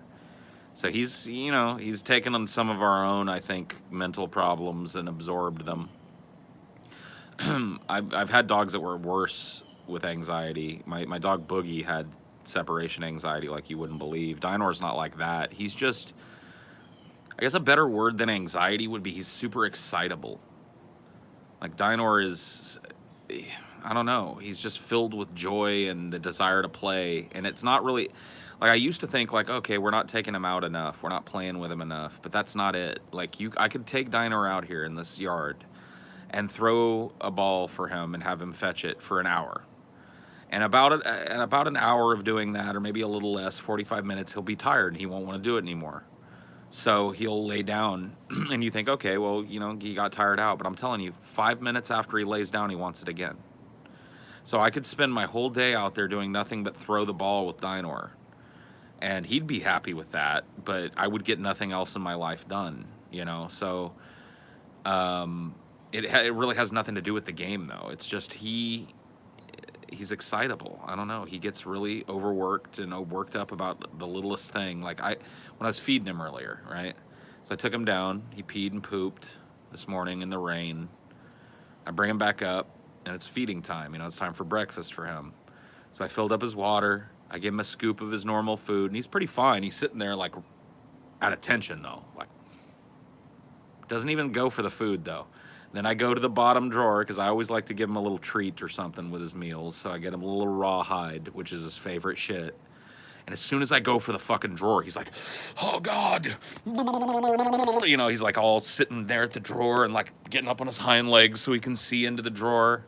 So he's, you know, he's taken on some of our own, I think, mental problems and absorbed them. I've had dogs that were worse with anxiety. My dog Boogie had separation anxiety like you wouldn't believe. Dinor's not like that. He's just, I guess a better word than anxiety would be he's super excitable. Like Dinor is, I don't know, he's just filled with joy and the desire to play. And it's not really, like I used to think like, okay, we're not taking him out enough. We're not playing with him enough, but that's not it. Like I could take Dinor out here in this yard and throw a ball for him and have him fetch it for an hour. And about an hour of doing that, or maybe a little less, 45 minutes, he'll be tired and he won't want to do it anymore. So he'll lay down and you think, okay, well, you know, he got tired out. But I'm telling you, 5 minutes after he lays down, he wants it again. So I could spend my whole day out there doing nothing but throw the ball with Dinor. And he'd be happy with that, but I would get nothing else in my life done, you know? So it really has nothing to do with the game, though. It's just he's excitable. I don't know. He gets really overworked and worked up about the littlest thing. Like when I was feeding him earlier, right? So I took him down. He peed and pooped this morning in the rain. I bring him back up, and it's feeding time. You know, it's time for breakfast for him. So I filled up his water. I gave him a scoop of his normal food, and he's pretty fine. He's sitting there like at attention, though. Like doesn't even go for the food, though. Then I go to the bottom drawer because I always like to give him a little treat or something with his meals. So I get him a little rawhide, which is his favorite shit. And as soon as I go for the fucking drawer, he's like, oh God. You know, he's like all sitting there at the drawer and like getting up on his hind legs so he can see into the drawer.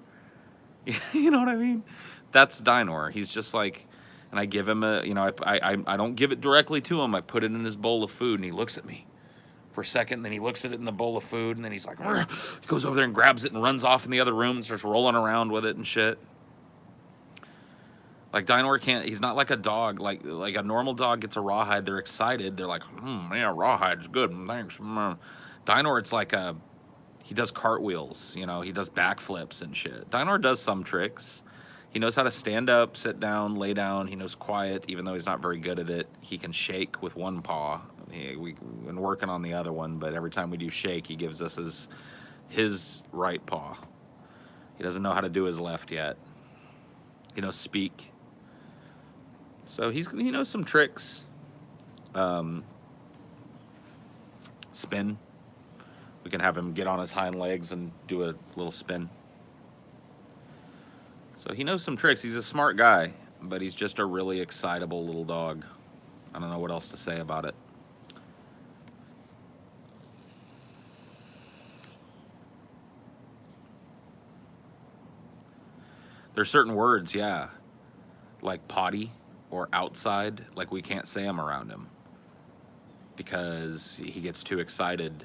You know what I mean? That's Dinor. He's just like, and I give him a, you know, I don't give it directly to him. I put it in his bowl of food and he looks at me for a second, then he looks at it in the bowl of food, and then he's like, he goes over there and grabs it and runs off in the other room and starts rolling around with it and shit. Like Dinor he's not like a dog. Like a normal dog gets a rawhide, they're excited. They're like, yeah, rawhide's good, thanks. Dinor, it's like he does cartwheels, you know, he does backflips and shit. Dinor does some tricks. He knows how to stand up, sit down, lay down. He knows quiet, even though he's not very good at it. He can shake with one paw. We've been working on the other one, but every time we do shake, he gives us his right paw. He doesn't know how to do his left yet. He knows speak. So he knows some tricks. Spin. We can have him get on his hind legs and do a little spin. So he knows some tricks. He's a smart guy, but he's just a really excitable little dog. I don't know what else to say about it. There's certain words, yeah, like potty or outside, like we can't say them around him because he gets too excited.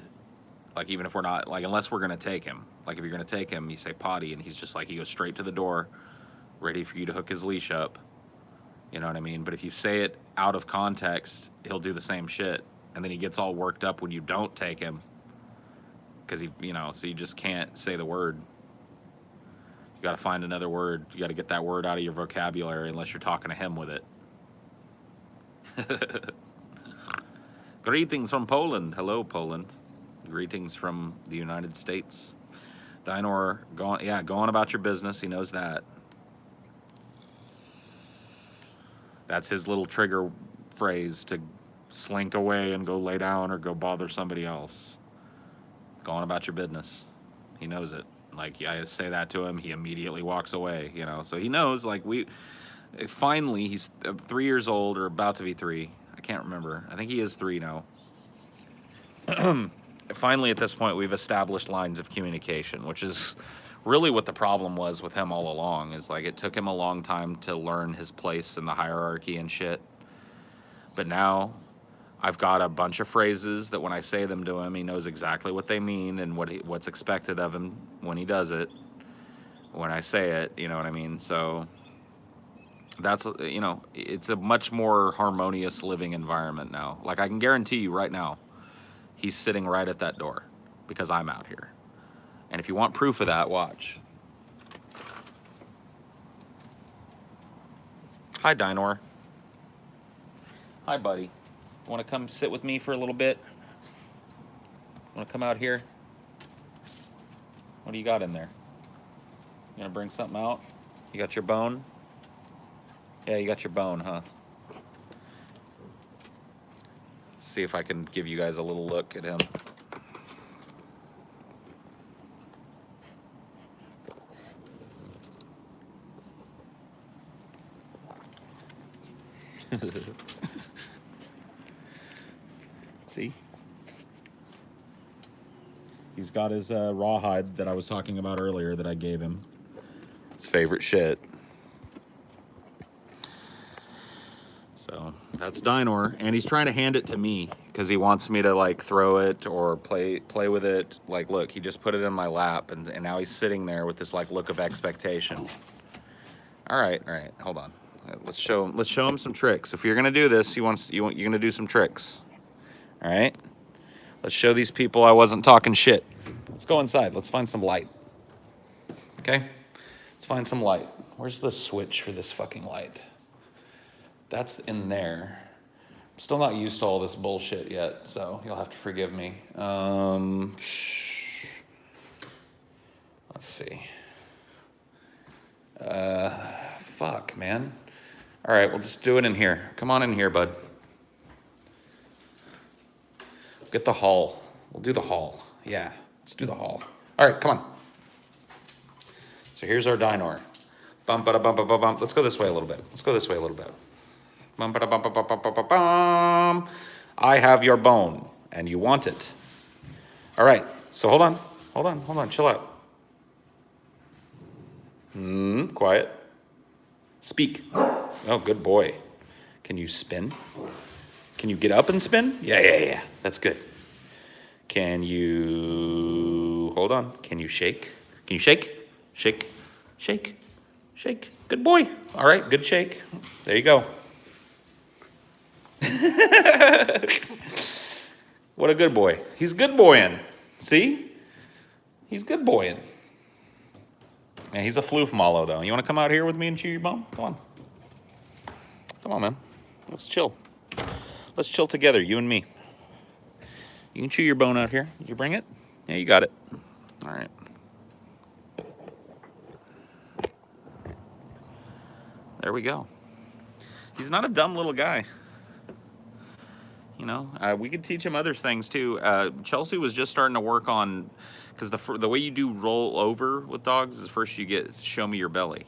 Like even if we're not, like unless we're gonna take him, like if you're gonna take him, you say potty and he's just like, he goes straight to the door, ready for you to hook his leash up. You know what I mean? But if you say it out of context, he'll do the same shit. And then he gets all worked up when you don't take him because you know, so you just can't say the word. You got to find another word. You got to get that word out of your vocabulary unless you're talking to him with it. Greetings from Poland. Hello, Poland. Greetings from the United States. Dinor, go on about your business. He knows that. That's his little trigger phrase to slink away and go lay down or go bother somebody else. Go on about your business. He knows it. Like I say that to him, he immediately walks away, you know. So he knows, like finally, he's 3 years old or about to be 3. I can't remember. I think he is 3 now. Finally, at this point, we've established lines of communication, which is really what the problem was with him all along. Is like it took him a long time to learn his place in the hierarchy and shit. But now I've got a bunch of phrases that when I say them to him, he knows exactly what they mean and what's expected of him when he does it. When I say it, you know what I mean? So That's, you know, it's a much more harmonious living environment now. Like, I can guarantee you right now, he's sitting right at that door because I'm out here. And if you want proof of that, watch. Hi, Dinor. Hi, buddy. Want to come sit with me for a little bit? Want to come out here? What do you got in there? You gonna bring something out? You got your bone? Yeah, you got your bone, huh? See if I can give you guys a little look at him. See? He's got his rawhide that I was talking about earlier that I gave him. His favorite shit. So that's Dinor, and he's trying to hand it to me because he wants me to like throw it or play with it. Like, look, he just put it in my lap, and now he's sitting there with this like look of expectation. All right, hold on. Let's show him some tricks. If you're gonna do this, you're gonna do some tricks. All right. Let's show these people I wasn't talking shit. Let's go inside. Let's find some light. Okay? Let's find some light. Where's the switch for this fucking light? That's in there. I'm still not used to all this bullshit yet, so you'll have to forgive me. Let's see. Fuck, man. All right, we'll just do it in here. Come on in here, bud. Get the hall. We'll do the hall. Yeah, let's do the hall. All right, come on. So here's our Dinor. Bump, ba, bump, bump, bump. Let's go this way a little bit. Bum, ba, bum, bum, bum, bum, bum, bum. I have your bone, and you want it. All right, so hold on, chill out. Quiet. Speak. Oh, good boy. Can you spin? Can you get up and spin? Yeah. That's good. Can you, hold on, can you shake? Can you shake? Shake. Good boy. All right, good shake. There you go. What a good boy. He's good boying. See? He's good boying. Man, he's a floof mallow, though. You want to come out here with me and chew your bone? Come on, man. Let's chill. Let's chill together, you and me. You can chew your bone out here. Did you bring it? Yeah, you got it. All right. There we go. He's not a dumb little guy. You know, we could teach him other things too. Chelsea was just starting to work on, because the way you do roll over with dogs is first you get show me your belly.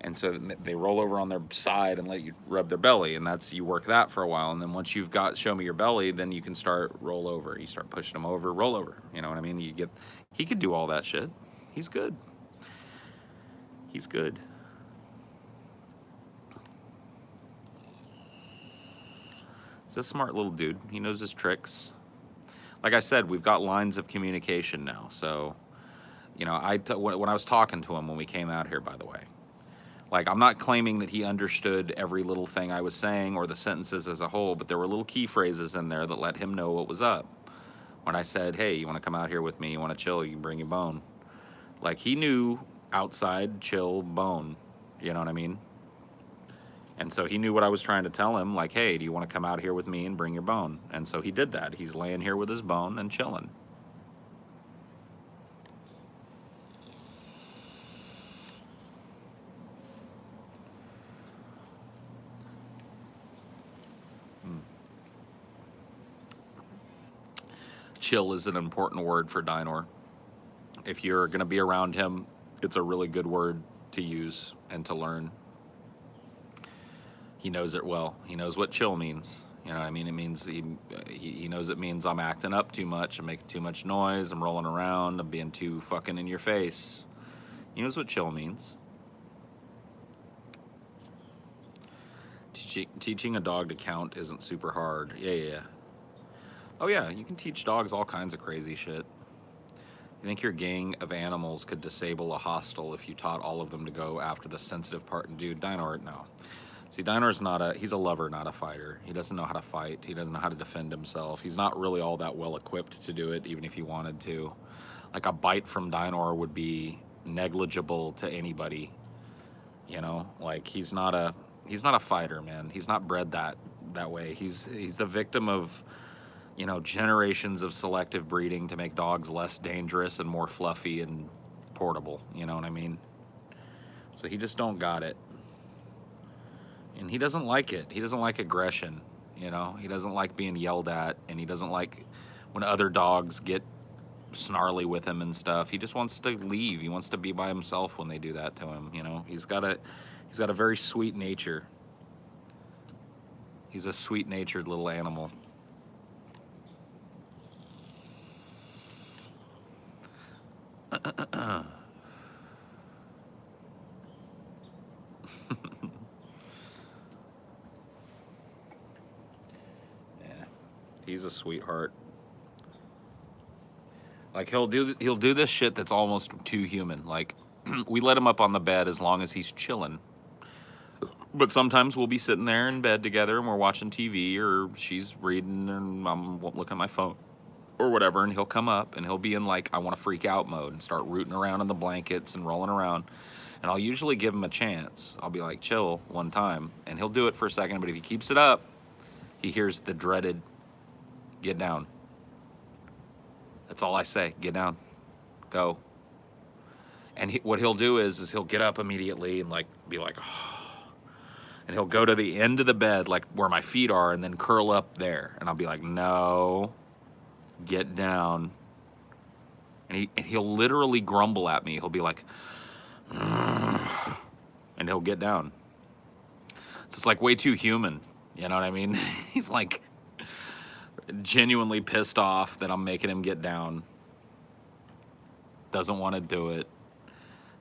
And so they roll over on their side and let you rub their belly, and you work that for a while, and then once you've got show me your belly, then you can start roll over. You start pushing them over, roll over. You know what I mean? He could do all that shit. He's good. He's good. He's a smart little dude. He knows his tricks. Like I said, we've got lines of communication now. So, you know, when I was talking to him when we came out here, by the way, like, I'm not claiming that he understood every little thing I was saying or the sentences as a whole, but there were little key phrases in there that let him know what was up. When I said, hey, you want to come out here with me? You want to chill? You can bring your bone. Like, he knew outside, chill, bone. You know what I mean? And so he knew what I was trying to tell him, like, hey, do you want to come out here with me and bring your bone? And so he did that. He's laying here with his bone and chilling. Chill is an important word for Dinor. If you're going to be around him, it's a really good word to use and to learn. He knows it well. He knows what chill means. You know what I mean? It means he knows it means I'm acting up too much, I'm making too much noise, I'm rolling around, I'm being too fucking in your face. He knows what chill means. Teaching a dog to count isn't super hard. Yeah. Oh yeah, you can teach dogs all kinds of crazy shit. You think your gang of animals could disable a hostile if you taught all of them to go after the sensitive part? Dude, Dynor, no. See, Dynor's he's a lover, not a fighter. He doesn't know how to fight. He doesn't know how to defend himself. He's not really all that well equipped to do it, even if he wanted to. Like, a bite from Dynor would be negligible to anybody. You know, like, he's not a fighter, man. He's not bred that way. He's the victim of, you know, generations of selective breeding to make dogs less dangerous and more fluffy and portable. You know what I mean? So he just don't got it. And he doesn't like it. He doesn't like aggression, you know? He doesn't like being yelled at, and he doesn't like when other dogs get snarly with him and stuff. He just wants to leave. He wants to be by himself when they do that to him, you know? He's got a very sweet nature. He's a sweet-natured little animal. He's a sweetheart. Like, he'll do this shit that's almost too human. Like, we let him up on the bed as long as he's chilling. But sometimes we'll be sitting there in bed together and we're watching TV, or she's reading and I'm looking at my phone or whatever, and he'll come up and he'll be in, like, I want to freak out mode and start rooting around in the blankets and rolling around. And I'll usually give him a chance. I'll be like, chill one time, and he'll do it for a second, but if he keeps it up, he hears the dreaded, get down. That's all I say. Get down. Go. And what he'll do is he'll get up immediately and, like, be like, oh. And he'll go to the end of the bed, like where my feet are, and then curl up there. And I'll be like, no, get down. And he'll literally grumble at me. He'll be like, and he'll get down. So it's like way too human. You know what I mean? He's like genuinely pissed off that I'm making him get down. Doesn't want to do it.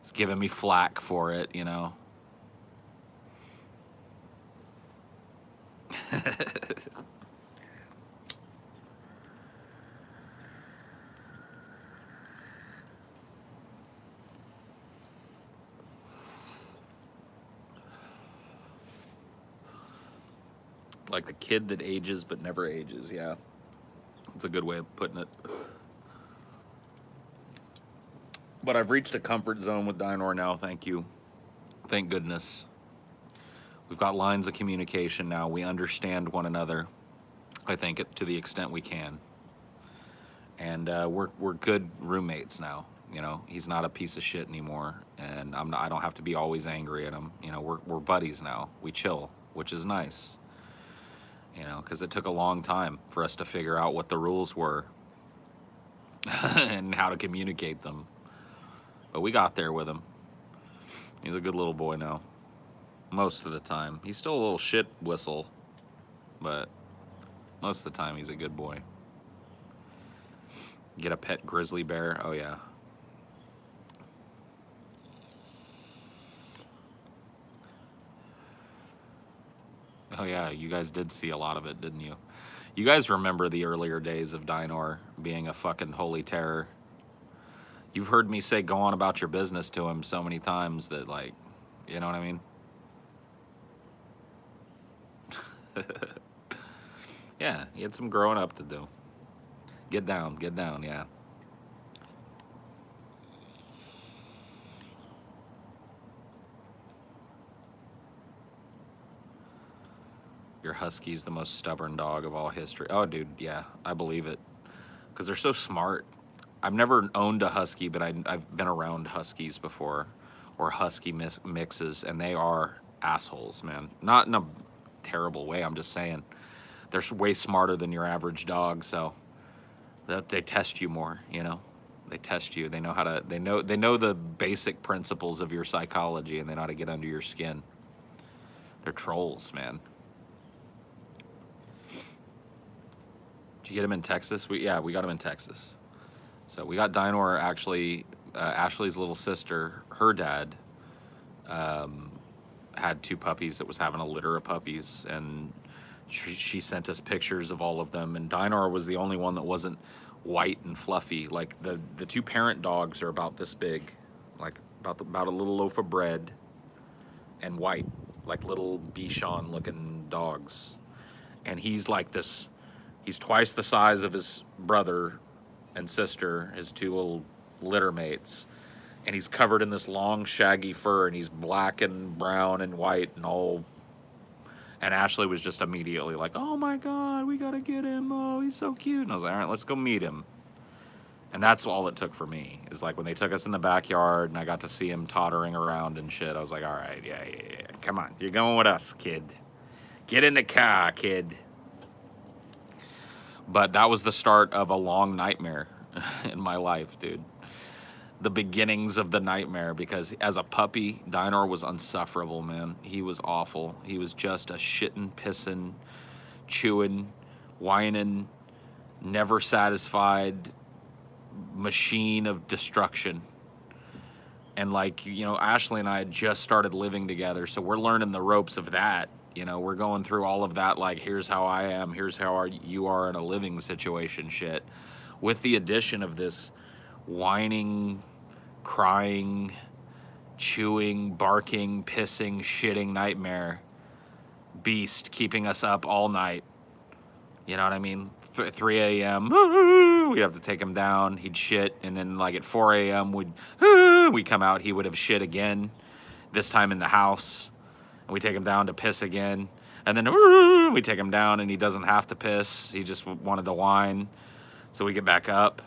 He's giving me flack for it, you know. Like the kid that ages but never ages, yeah. That's a good way of putting it. But I've reached a comfort zone with Dynor now, thank you. Thank goodness. We've got lines of communication now. We understand one another, I think, to the extent we can. And we're good roommates now. You know, he's not a piece of shit anymore, and I don't have to be always angry at him. You know, we're buddies now. We chill, which is nice. You know, because it took a long time for us to figure out what the rules were and how to communicate them. But we got there with him. He's a good little boy now. Most of the time. He's still a little shit whistle, but most of the time he's a good boy. Get a pet grizzly bear? Oh, yeah. Oh, yeah, you guys did see a lot of it, didn't you? You guys remember the earlier days of Dynor being a fucking holy terror. You've heard me say go on about your business to him so many times that, like, you know what I mean? Yeah, he had some growing up to do. Get down, yeah. Your husky's the most stubborn dog of all history. Oh, dude, yeah, I believe it. Because they're so smart. I've never owned a husky, but I've been around huskies before, or husky mixes, and they are assholes, man. Not in a terrible way, I'm just saying. They're way smarter than your average dog, so that they test you more, you know? They test you. They know how to, they know the basic principles of your psychology, and they know how to get under your skin. They're trolls, man. Did you get him in Texas? Yeah, we got him in Texas. So we got Dynor, actually, Ashley's little sister, her dad had 2 puppies that was having a litter of puppies, and she sent us pictures of all of them, and Dynor was the only one that wasn't white and fluffy. Like the two parent dogs are about this big, like about a little loaf of bread, and white, like little Bichon looking dogs. And he's like this, he's twice the size of his brother and sister, his two little litter mates. And he's covered in this long shaggy fur, and he's black and brown and white and all. And Ashley was just immediately like, oh my God, we gotta get him. Oh, he's so cute. And I was like, all right, let's go meet him. And that's all it took for me, is like when they took us in the backyard and I got to see him tottering around and shit, I was like, all right, yeah. Come on, you're going with us, kid. Get in the car, kid. But that was the start of a long nightmare in my life, dude. The beginnings of the nightmare, because as a puppy, Dinor was insufferable, man. He was awful. He was just a shitting, pissing, chewing, whining, never satisfied machine of destruction. And like, you know, Ashley and I had just started living together, so we're learning the ropes of that. You know, we're going through all of that, like, here's how I am, here's how you are in a living situation shit, with the addition of this whining, crying, chewing, barking, pissing, shitting nightmare beast keeping us up all night. You know what I mean? 3 a.m. We'd have to take him down. He'd shit, and then like at 4 a.m. we'd come out. He would have shit again, this time in the house, and we take him down to piss again. And then we take him down, and he doesn't have to piss. He just wanted to whine. So we get back up,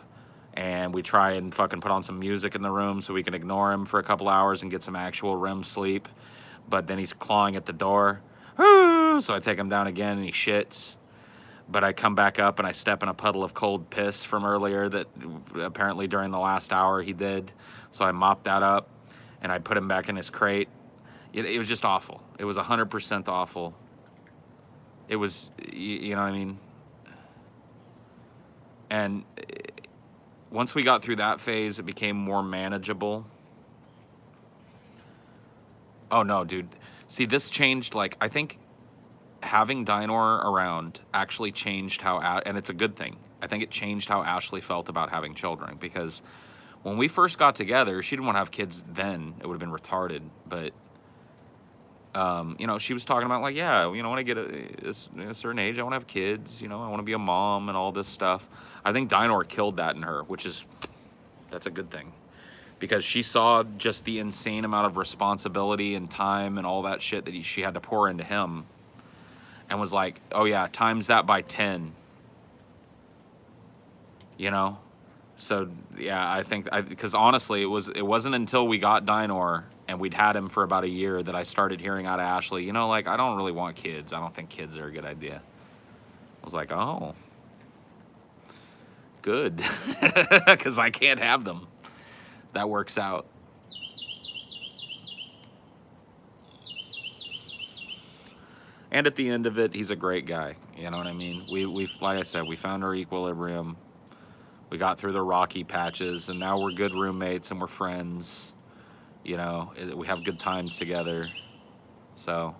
and we try and fucking put on some music in the room so we can ignore him for a couple hours and get some actual REM sleep. But then he's clawing at the door. So I take him down again, and he shits. But I come back up and I step in a puddle of cold piss from earlier that apparently during the last hour he did. So I mopped that up and I put him back in his crate. It was just awful. It was 100% awful. It was, you know what I mean? And once we got through that phase, it became more manageable. Oh no, dude. See, this changed, like, I think having Dinor around actually changed how, and it's a good thing. I think it changed how Ashley felt about having children, because when we first got together, she didn't want to have kids then. It would have been retarded. But, you know, she was talking about like, yeah, you know, when I get a certain age, I want to have kids, you know, I want to be a mom and all this stuff. I think Dinor killed that in her, that's a good thing. Because she saw just the insane amount of responsibility and time and all that shit that she had to pour into him. And was like, oh yeah, times that by 10. You know? So yeah, I think, because honestly, it wasn't until we got Dinor and we'd had him for about a year that I started hearing out of Ashley, you know, like, I don't really want kids. I don't think kids are a good idea. I was like, oh, good. Because I can't have them. That works out. And at the end of it, he's a great guy. You know what I mean? We like I said, we found our equilibrium. We got through the rocky patches, and now we're good roommates and we're friends. You know, we have good times together. So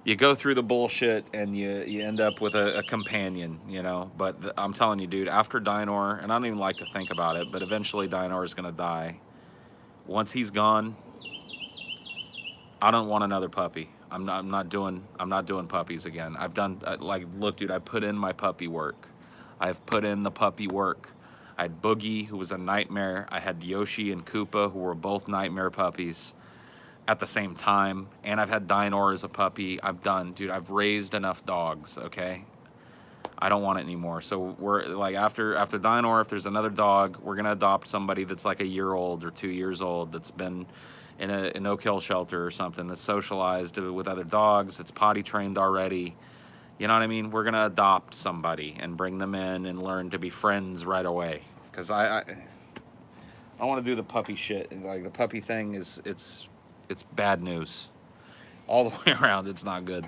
you go through the bullshit and you end up with a companion, you know. But I'm telling you, dude, after Dinor, and I don't even like to think about it, but eventually Dinor is gonna die. Once he's gone, I don't want another puppy. I'm not doing puppies again. I've done, like, look, dude, I put in my puppy work. I've put in the puppy work. I had Boogie, who was a nightmare. I had Yoshi and Koopa, who were both nightmare puppies at the same time. And I've had Dinor as a puppy. I'm done, dude. I've raised enough dogs, okay? I don't want it anymore. So we're, like, after Dinor, if there's another dog, we're gonna adopt somebody that's like a year old or 2 years old, that's been in a no-kill shelter or something, that's socialized with other dogs, that's potty trained already. You know what I mean? We're gonna adopt somebody and bring them in and learn to be friends right away. Because I want to do the puppy shit. Like, the puppy thing is, it's bad news. All the way around, it's not good.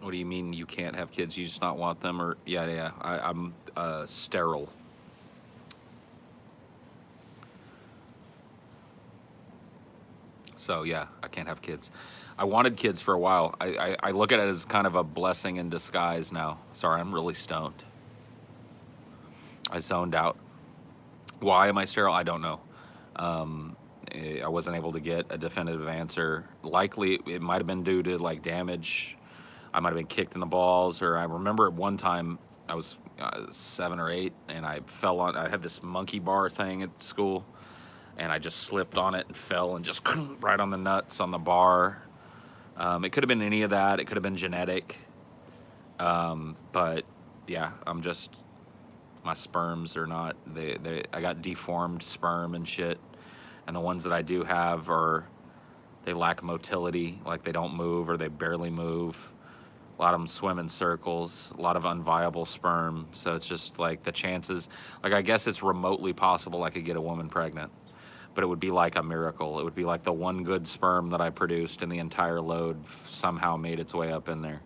What do you mean you can't have kids? You just not want them? Or yeah. I'm sterile. So yeah, I can't have kids. I wanted kids for a while. I look at it as kind of a blessing in disguise now. Sorry, I'm really stoned. I zoned out. Why am I sterile? I don't know. I wasn't able to get a definitive answer. Likely, it might have been due to like damage. I might have been kicked in the balls, or I remember at one time I was 7 or 8, and I fell on. I had this monkey bar thing at school, and I just slipped on it and fell and just right on the nuts on the bar. It could have been any of that. It could have been genetic. But yeah, I'm just, my sperms are not, I got deformed sperm and shit. And the ones that I do have they lack motility, like they don't move or they barely move. A lot of them swim in circles, a lot of unviable sperm. So it's just like the chances, like I guess it's remotely possible I could get a woman pregnant, but it would be like a miracle. It would be like the one good sperm that I produced and the entire load somehow made its way up in there.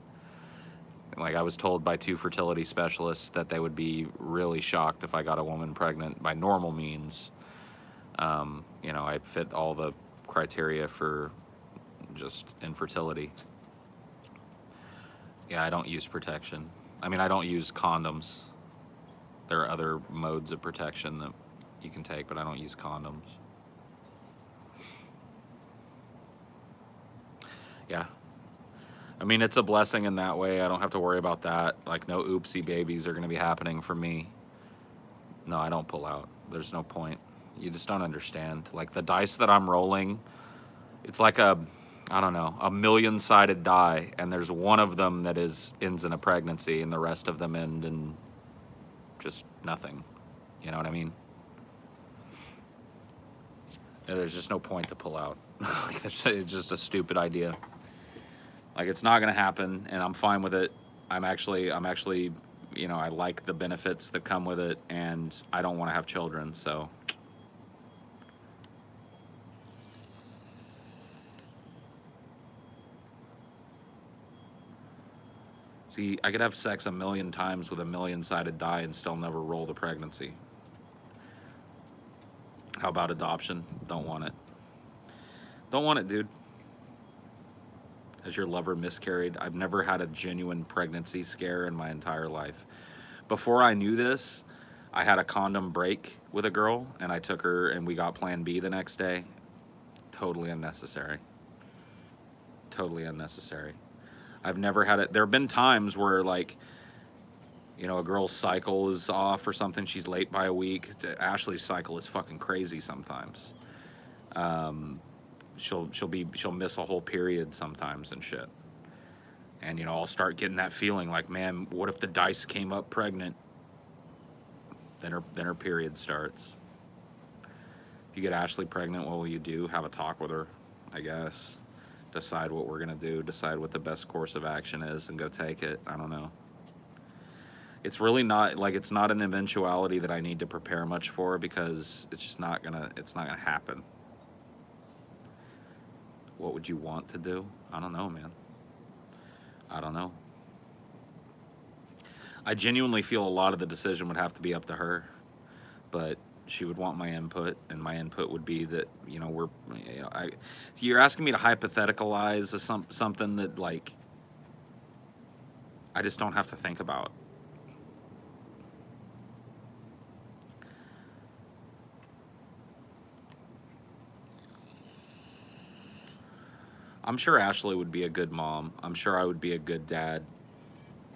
Like I was told by 2 fertility specialists that they would be really shocked if I got a woman pregnant by normal means. I fit all the criteria for just infertility. Yeah, I don't use protection. I mean, I don't use condoms. There are other modes of protection that you can take, but I don't use condoms. Yeah. I mean, it's a blessing in that way. I don't have to worry about that. Like, no oopsie babies are going to be happening for me. No, I don't pull out. There's no point. You just don't understand. Like, the dice that I'm rolling, it's like I don't know, a million-sided die, and there's one of them that ends in a pregnancy, and the rest of them end in just nothing. You know what I mean? There's just no point to pull out. Like, it's just a stupid idea. Like, it's not gonna happen, and I'm fine with it. I'm actually, I like the benefits that come with it, and I don't want to have children, so. See, I could have sex a million times with a million-sided die and still never roll the pregnancy. How about adoption? Don't want it. Don't want it, dude. Has your lover miscarried? I've never had a genuine pregnancy scare in my entire life. Before I knew this, I had a condom break with a girl, and I took her, and we got Plan B the next day. Totally unnecessary. Totally unnecessary. I've never had it. There have been times where, like, a girl's cycle is off or something. She's late by a week. Ashley's cycle is fucking crazy sometimes. She'll miss a whole period sometimes and shit. And I'll start getting that feeling like, man, what if the dice came up pregnant? Then her period starts. If you get Ashley pregnant, what will you do? Have a talk with her, I guess. Decide what we're gonna do. Decide what the best course of action is, and go take it. I don't know. It's really not, like, it's not an eventuality that I need to prepare much for, because it's just not gonna happen. What would you want to do? I don't know, man. I don't know. I genuinely feel a lot of the decision would have to be up to her, but she would want my input, and my input would be that, you're asking me to hypotheticalize something that, like, I just don't have to think about. I'm sure Ashley would be a good mom. I'm sure I would be a good dad.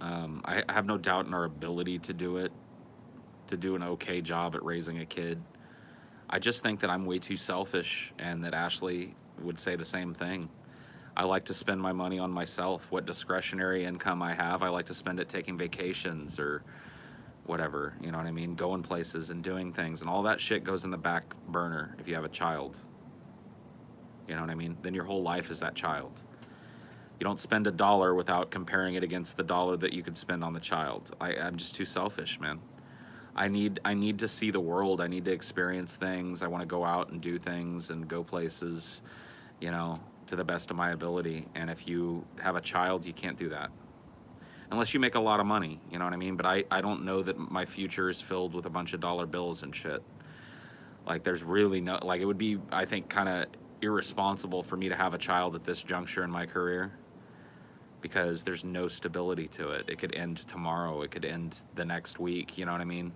I have no doubt in our ability to do it, to do an okay job at raising a kid. I just think that I'm way too selfish, and that Ashley would say the same thing. I like to spend my money on myself. What discretionary income I have, I like to spend it taking vacations or whatever, you know what I mean? Going places and doing things, and all that shit goes in the back burner if you have a child. You know what I mean? Then your whole life is that child. You don't spend $1 without comparing it against the dollar that you could spend on the child. I'm just too selfish, man. I need to see the world. I need to experience things. I want to go out and do things and go places, to the best of my ability. And if you have a child, you can't do that. Unless you make a lot of money, you know what I mean? But I don't know that my future is filled with a bunch of dollar bills and shit. Like, there's really no, like, it would be, I think, kind of irresponsible for me to have a child at this juncture in my career, because there's no stability to it. It could end tomorrow. It could end the next week. You know what I mean?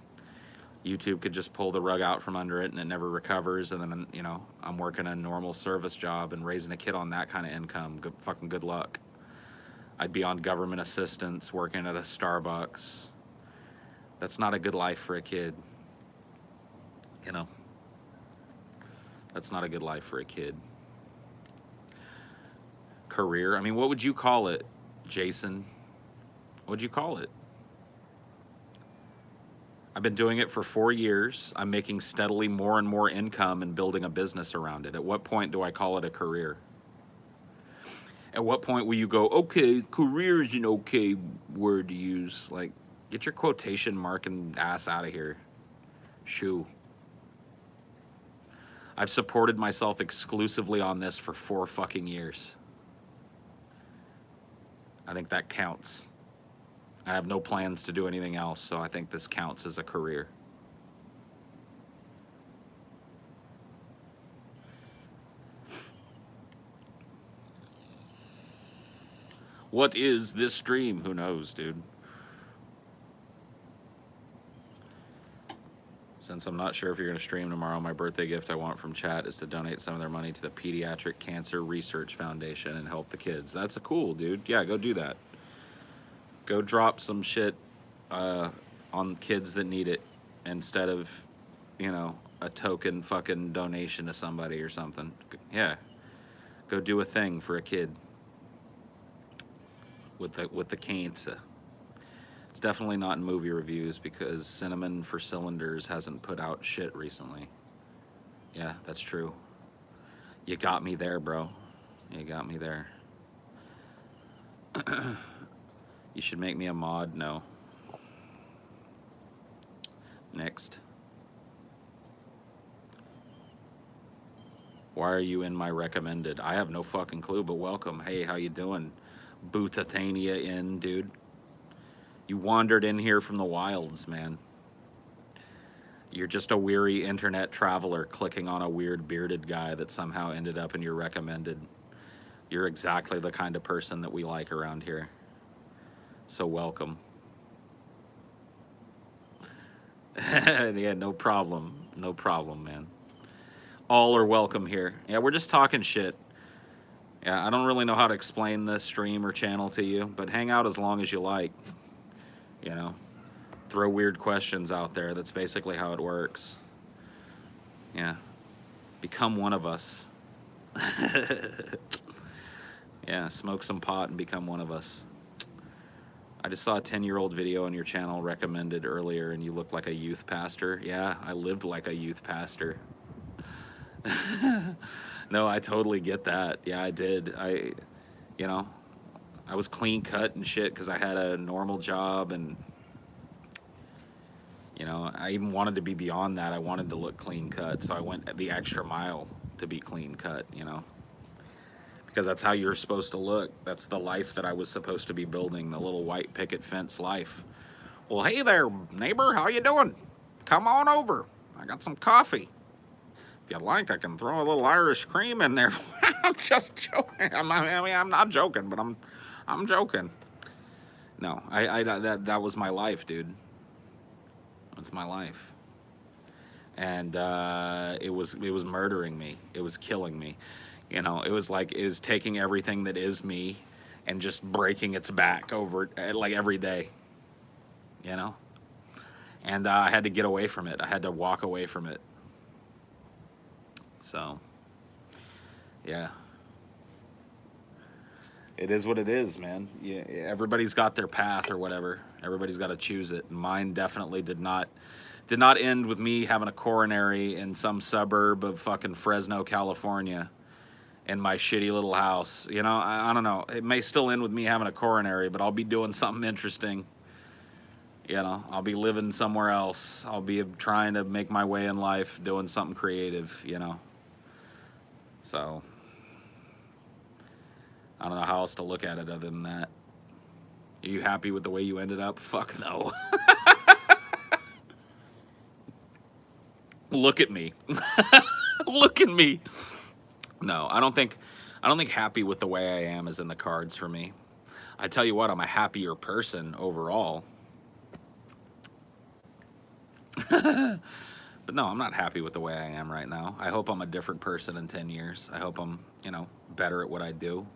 YouTube could just pull the rug out from under it and it never recovers. And then, you know, I'm working a normal service job and raising a kid on that kind of income. Fucking good luck. I'd be on government assistance working at a Starbucks. That's not a good life for a kid. You know? That's not a good life for a kid. Career? I mean, what would you call it, Jason? What would you call it? I've been doing it for 4 years. I'm making steadily more and more income and building a business around it. At what point do I call it a career? At what point will you go, okay, career is an okay word to use? Like, get your quotation mark and ass out of here. Shoo. I've supported myself exclusively on this for 4 fucking years. I think that counts. I have no plans to do anything else, so I think this counts as a career. What is this stream? Who knows, dude? Since I'm not sure if you're going to stream tomorrow, my birthday gift I want from chat is to donate some of their money to the Pediatric Cancer Research Foundation and help the kids. That's a cool, dude. Yeah, go do that. Go drop some shit on kids that need it instead of, you know, a token fucking donation to somebody or something. Yeah. Go do a thing for a kid with the cancer. It's definitely not in movie reviews because Cinnamon for Cylinders hasn't put out shit recently. Yeah, that's true. You got me there, bro. You got me there. You should make me a mod. No. Next. Why are you in my recommended? I have no fucking clue, but welcome. Hey, how you doing? Bootathania in, dude. You wandered in here from the wilds, man. You're just a weary internet traveler clicking on a weird bearded guy that somehow ended up in your recommended. You're exactly the kind of person that we like around here. So welcome. Yeah, no problem. No problem, man. All are welcome here. Yeah, we're just talking shit. Yeah, I don't really know how to explain this stream or channel to you, but hang out as long as you like. You know, throw weird questions out there. That's basically how it works. Yeah. Become one of us. Yeah, smoke some pot and become one of us. I just saw a 10-year-old video on your channel recommended earlier, and you look like a youth pastor. Yeah, I lived like a youth pastor. No, I totally get that. Yeah, I did. You know, I was clean cut and shit because I had a normal job, and, you know, I even wanted to be beyond that. I wanted to look clean cut, so I went the extra mile to be clean cut, you know. Because that's how you're supposed to look. That's the life that I was supposed to be building, the little white picket fence life. Well, hey there, neighbor, how you doing? Come on over. I got some coffee. If you like, I can throw a little Irish cream in there. I'm just joking. I'm not joking, but I'm joking. No, that was my life, dude. That's my life. And it was murdering me. It was killing me. You know, it was taking everything that is me and just breaking its back over it, like every day, you know? And I had to get away from it. I had to walk away from it. So, yeah. It is what it is, man. Yeah, everybody's got their path or whatever. Everybody's got to choose it. Mine definitely did not end with me having a coronary in some suburb of fucking Fresno, California. In my shitty little house. You know, I don't know. It may still end with me having a coronary, but I'll be doing something interesting. You know, I'll be living somewhere else. I'll be trying to make my way in life, doing something creative, you know. So, I don't know how else to look at it other than that. Are you happy with the way you ended up? Fuck no. Look at me. Look at me. No, I don't think happy with the way I am is in the cards for me. I tell you what, I'm a happier person overall. But no, I'm not happy with the way I am right now. I hope I'm a different person in 10 years. I hope I'm, better at what I do.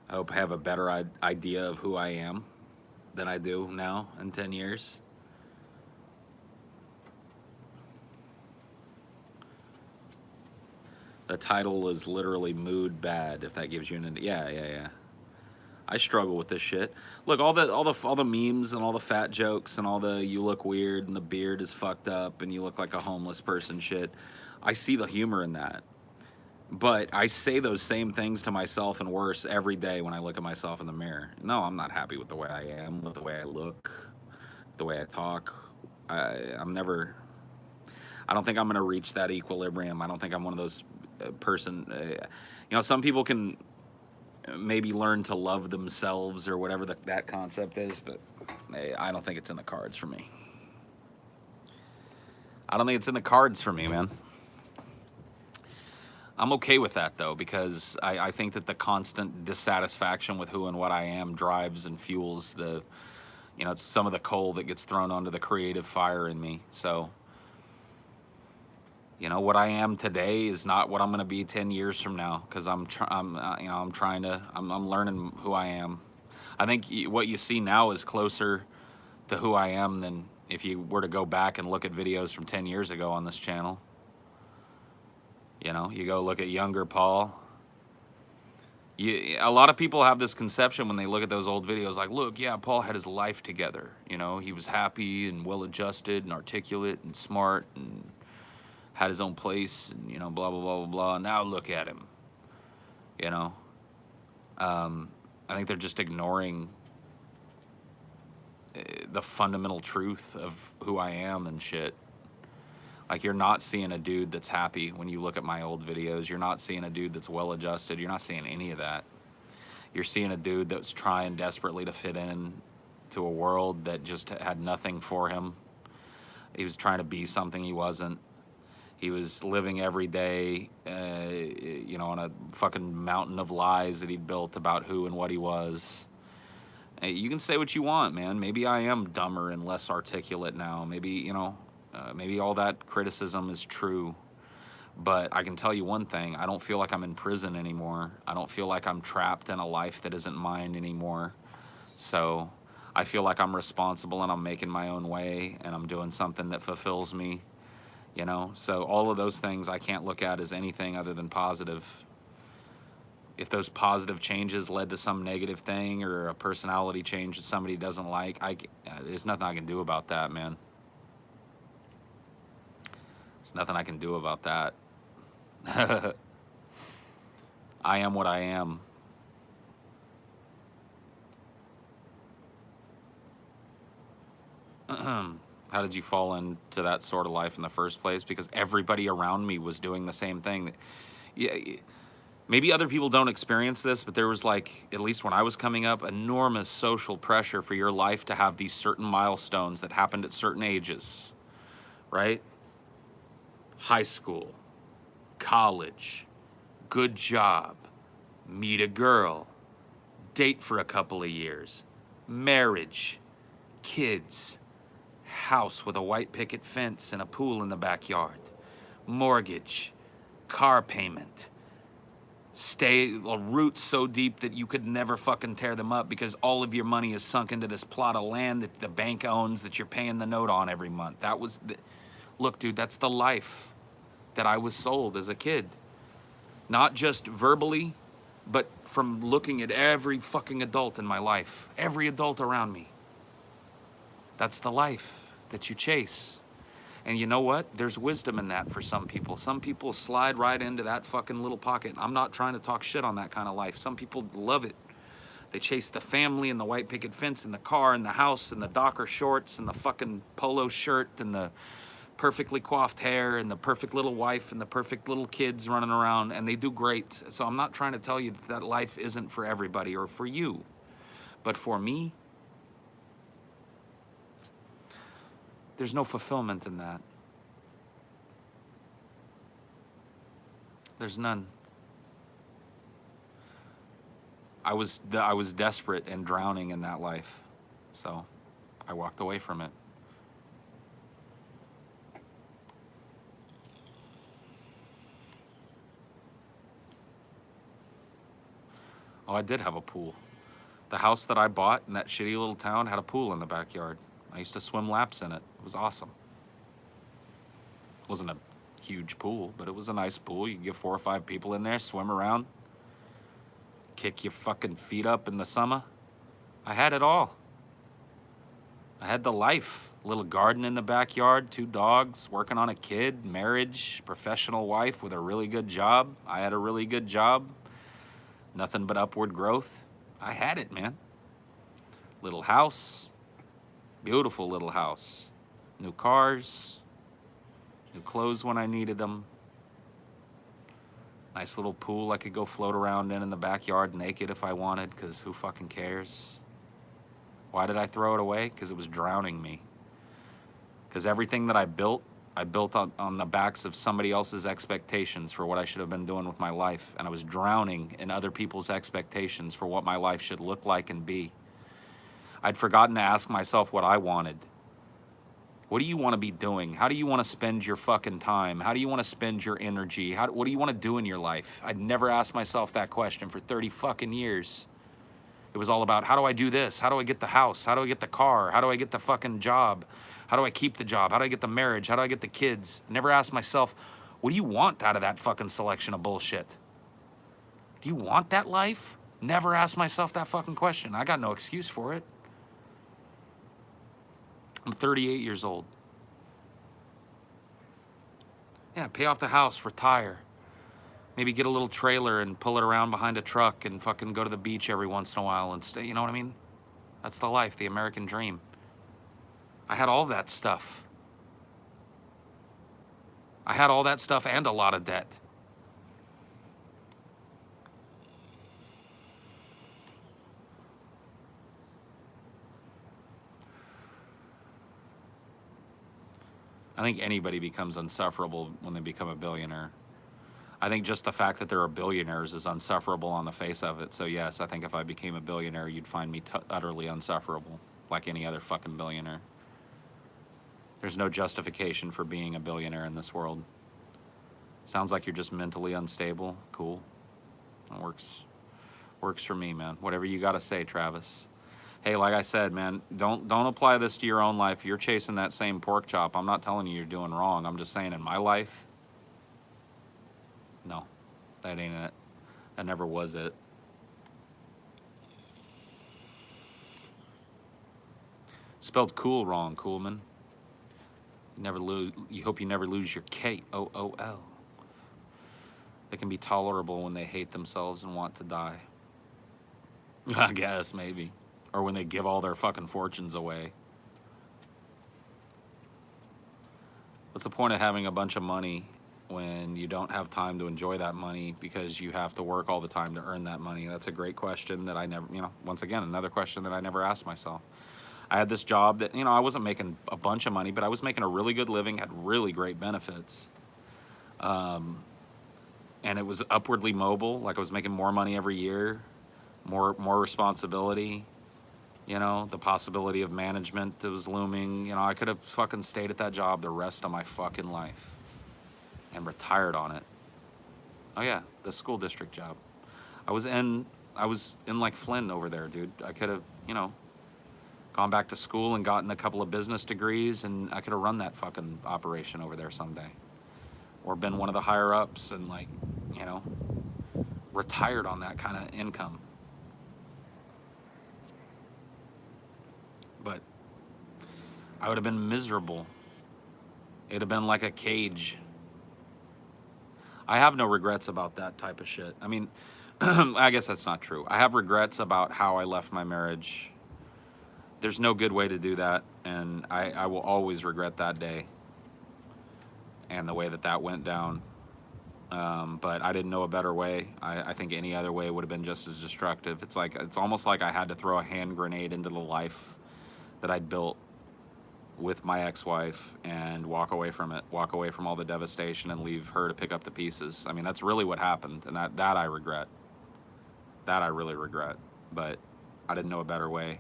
I hope I have a better idea of who I am than I do now in 10 years. The title is literally Mood Bad, if that gives you an... Yeah. I struggle with this shit. Look, all the memes and all the fat jokes and all the you look weird and the beard is fucked up and you look like a homeless person shit. I see the humor in that. But I say those same things to myself and worse every day when I look at myself in the mirror. No, I'm not happy with the way I am, with the way I look, the way I talk. I don't think I'm going to reach that equilibrium. I don't think I'm one of those some people can maybe learn to love themselves or whatever that concept is, but I don't think it's in the cards for me. I don't think it's in the cards for me, man. I'm okay with that, though, because I think that the constant dissatisfaction with who and what I am drives and fuels it's some of the coal that gets thrown onto the creative fire in me. So, what I am today is not what I'm going to be 10 years from now, because I'm learning who I am. I think what you see now is closer to who I am than if you were to go back and look at videos from 10 years ago on this channel. You go look at younger Paul. A lot of people have this conception when they look at those old videos, like, look, yeah, Paul had his life together. He was happy and well-adjusted and articulate and smart and had his own place and, blah, blah, blah, blah, blah. Now look at him, I think they're just ignoring the fundamental truth of who I am and shit. Like, you're not seeing a dude that's happy when you look at my old videos. You're not seeing a dude that's well-adjusted. You're not seeing any of that. You're seeing a dude that's trying desperately to fit in to a world that just had nothing for him. He was trying to be something he wasn't. He was living every day, on a fucking mountain of lies that he'd built about who and what he was. You can say what you want, man. Maybe I am dumber and less articulate now. Maybe, maybe all that criticism is true. But I can tell you one thing. I don't feel like I'm in prison anymore. I don't feel like I'm trapped in a life that isn't mine anymore. So I feel like I'm responsible and I'm making my own way and I'm doing something that fulfills me. So all of those things I can't look at as anything other than positive. If those positive changes led to some negative thing or a personality change that somebody doesn't like, there's nothing I can do about that, man. There's nothing I can do about that. I am what I am. How did you fall into that sort of life in the first place? Because everybody around me was doing the same thing. Yeah, maybe other people don't experience this, but there was, like, at least when I was coming up, enormous social pressure for your life to have these certain milestones that happened at certain ages, right? High school, college, good job, meet a girl, date for a couple of years, marriage, kids, house with a white picket fence and a pool in the backyard, mortgage, car payment, roots so deep that you could never fucking tear them up because all of your money is sunk into this plot of land that the bank owns that you're paying the note on every month. Look, dude, that's the life that I was sold as a kid. Not just verbally, but from looking at every fucking adult in my life, every adult around me. That's the life that you chase. And you know what? There's wisdom in that for some people. Some people slide right into that fucking little pocket. I'm not trying to talk shit on that kind of life. Some people love it. They chase the family and the white picket fence and the car and the house and the Docker shorts and the fucking polo shirt and the perfectly coiffed hair and the perfect little wife and the perfect little kids running around, and they do great. So I'm not trying to tell you that life isn't for everybody or for you. But for me, there's no fulfillment in that. There's none. I was desperate and drowning in that life, so I walked away from it. Oh, I did have a pool. The house that I bought in that shitty little town had a pool in the backyard. I used to swim laps in it. It was awesome. It wasn't a huge pool, but it was a nice pool. You could get 4 or 5 people in there, swim around, kick your fucking feet up in the summer. I had it all. I had the life. A little garden in the backyard, 2 dogs, working on a kid, marriage, professional wife with a really good job. I had a really good job. Nothing but upward growth. I had it, man. Little house. Beautiful little house. New cars. New clothes when I needed them. Nice little pool I could go float around in the backyard naked if I wanted, because who fucking cares? Why did I throw it away? Because it was drowning me. Because everything that I built on the backs of somebody else's expectations for what I should have been doing with my life. And I was drowning in other people's expectations for what my life should look like and be. I'd forgotten to ask myself what I wanted. What do you want to be doing? How do you want to spend your fucking time? How do you want to spend your energy? What do you want to do in your life? I'd never asked myself that question for 30 fucking years. It was all about, how do I do this? How do I get the house? How do I get the car? How do I get the fucking job? How do I keep the job? How do I get the marriage? How do I get the kids? Never asked myself, what do you want out of that fucking selection of bullshit? Do you want that life? Never asked myself that fucking question. I got no excuse for it. I'm 38 years old. Yeah, pay off the house, retire. Maybe get a little trailer and pull it around behind a truck and fucking go to the beach every once in a while and stay, you know what I mean? That's the life, the American dream. I had all that stuff. I had all that stuff and a lot of debt. I think anybody becomes insufferable when they become a billionaire. I think just the fact that there are billionaires is unsufferable on the face of it. So yes, I think if I became a billionaire, you'd find me utterly unsufferable, like any other fucking billionaire. There's no justification for being a billionaire in this world. Sounds like you're just mentally unstable. Cool. That works for me, man. Whatever you got to say, Travis. Hey, like I said, man, don't apply this to your own life. You're chasing that same pork chop. I'm not telling you you're doing wrong. I'm just saying in my life, no, that ain't it. That never was it. Spelled cool wrong, Coolman. You hope you never lose your K-O-O-L. They can be tolerable when they hate themselves and want to die. I guess, maybe. Or when they give all their fucking fortunes away. What's the point of having a bunch of money when you don't have time to enjoy that money because you have to work all the time to earn that money? That's a great question that I never, once again, another question that I never asked myself. I had this job that, I wasn't making a bunch of money, but I was making a really good living, had really great benefits. And it was upwardly mobile, like I was making more money every year, more responsibility, the possibility of management that was looming. I could have fucking stayed at that job the rest of my fucking life and retired on it. Oh yeah, the school district job. I was in like Flynn over there, dude. I could have, gone back to school and gotten a couple of business degrees, and I could have run that fucking operation over there someday. Or been one of the higher ups and retired on that kind of income. But I would have been miserable. It'd have been like a cage. I have no regrets about that type of shit. I mean, I guess that's not true. I have regrets about how I left my marriage. There's no good way to do that, and I will always regret that day and the way that went down. But I didn't know a better way. I think any other way would have been just as destructive. It's almost like I had to throw a hand grenade into the life that I'd built with my ex-wife and walk away from it, walk away from all the devastation and leave her to pick up the pieces. I mean, that's really what happened, and that I regret. That I really regret, but I didn't know a better way.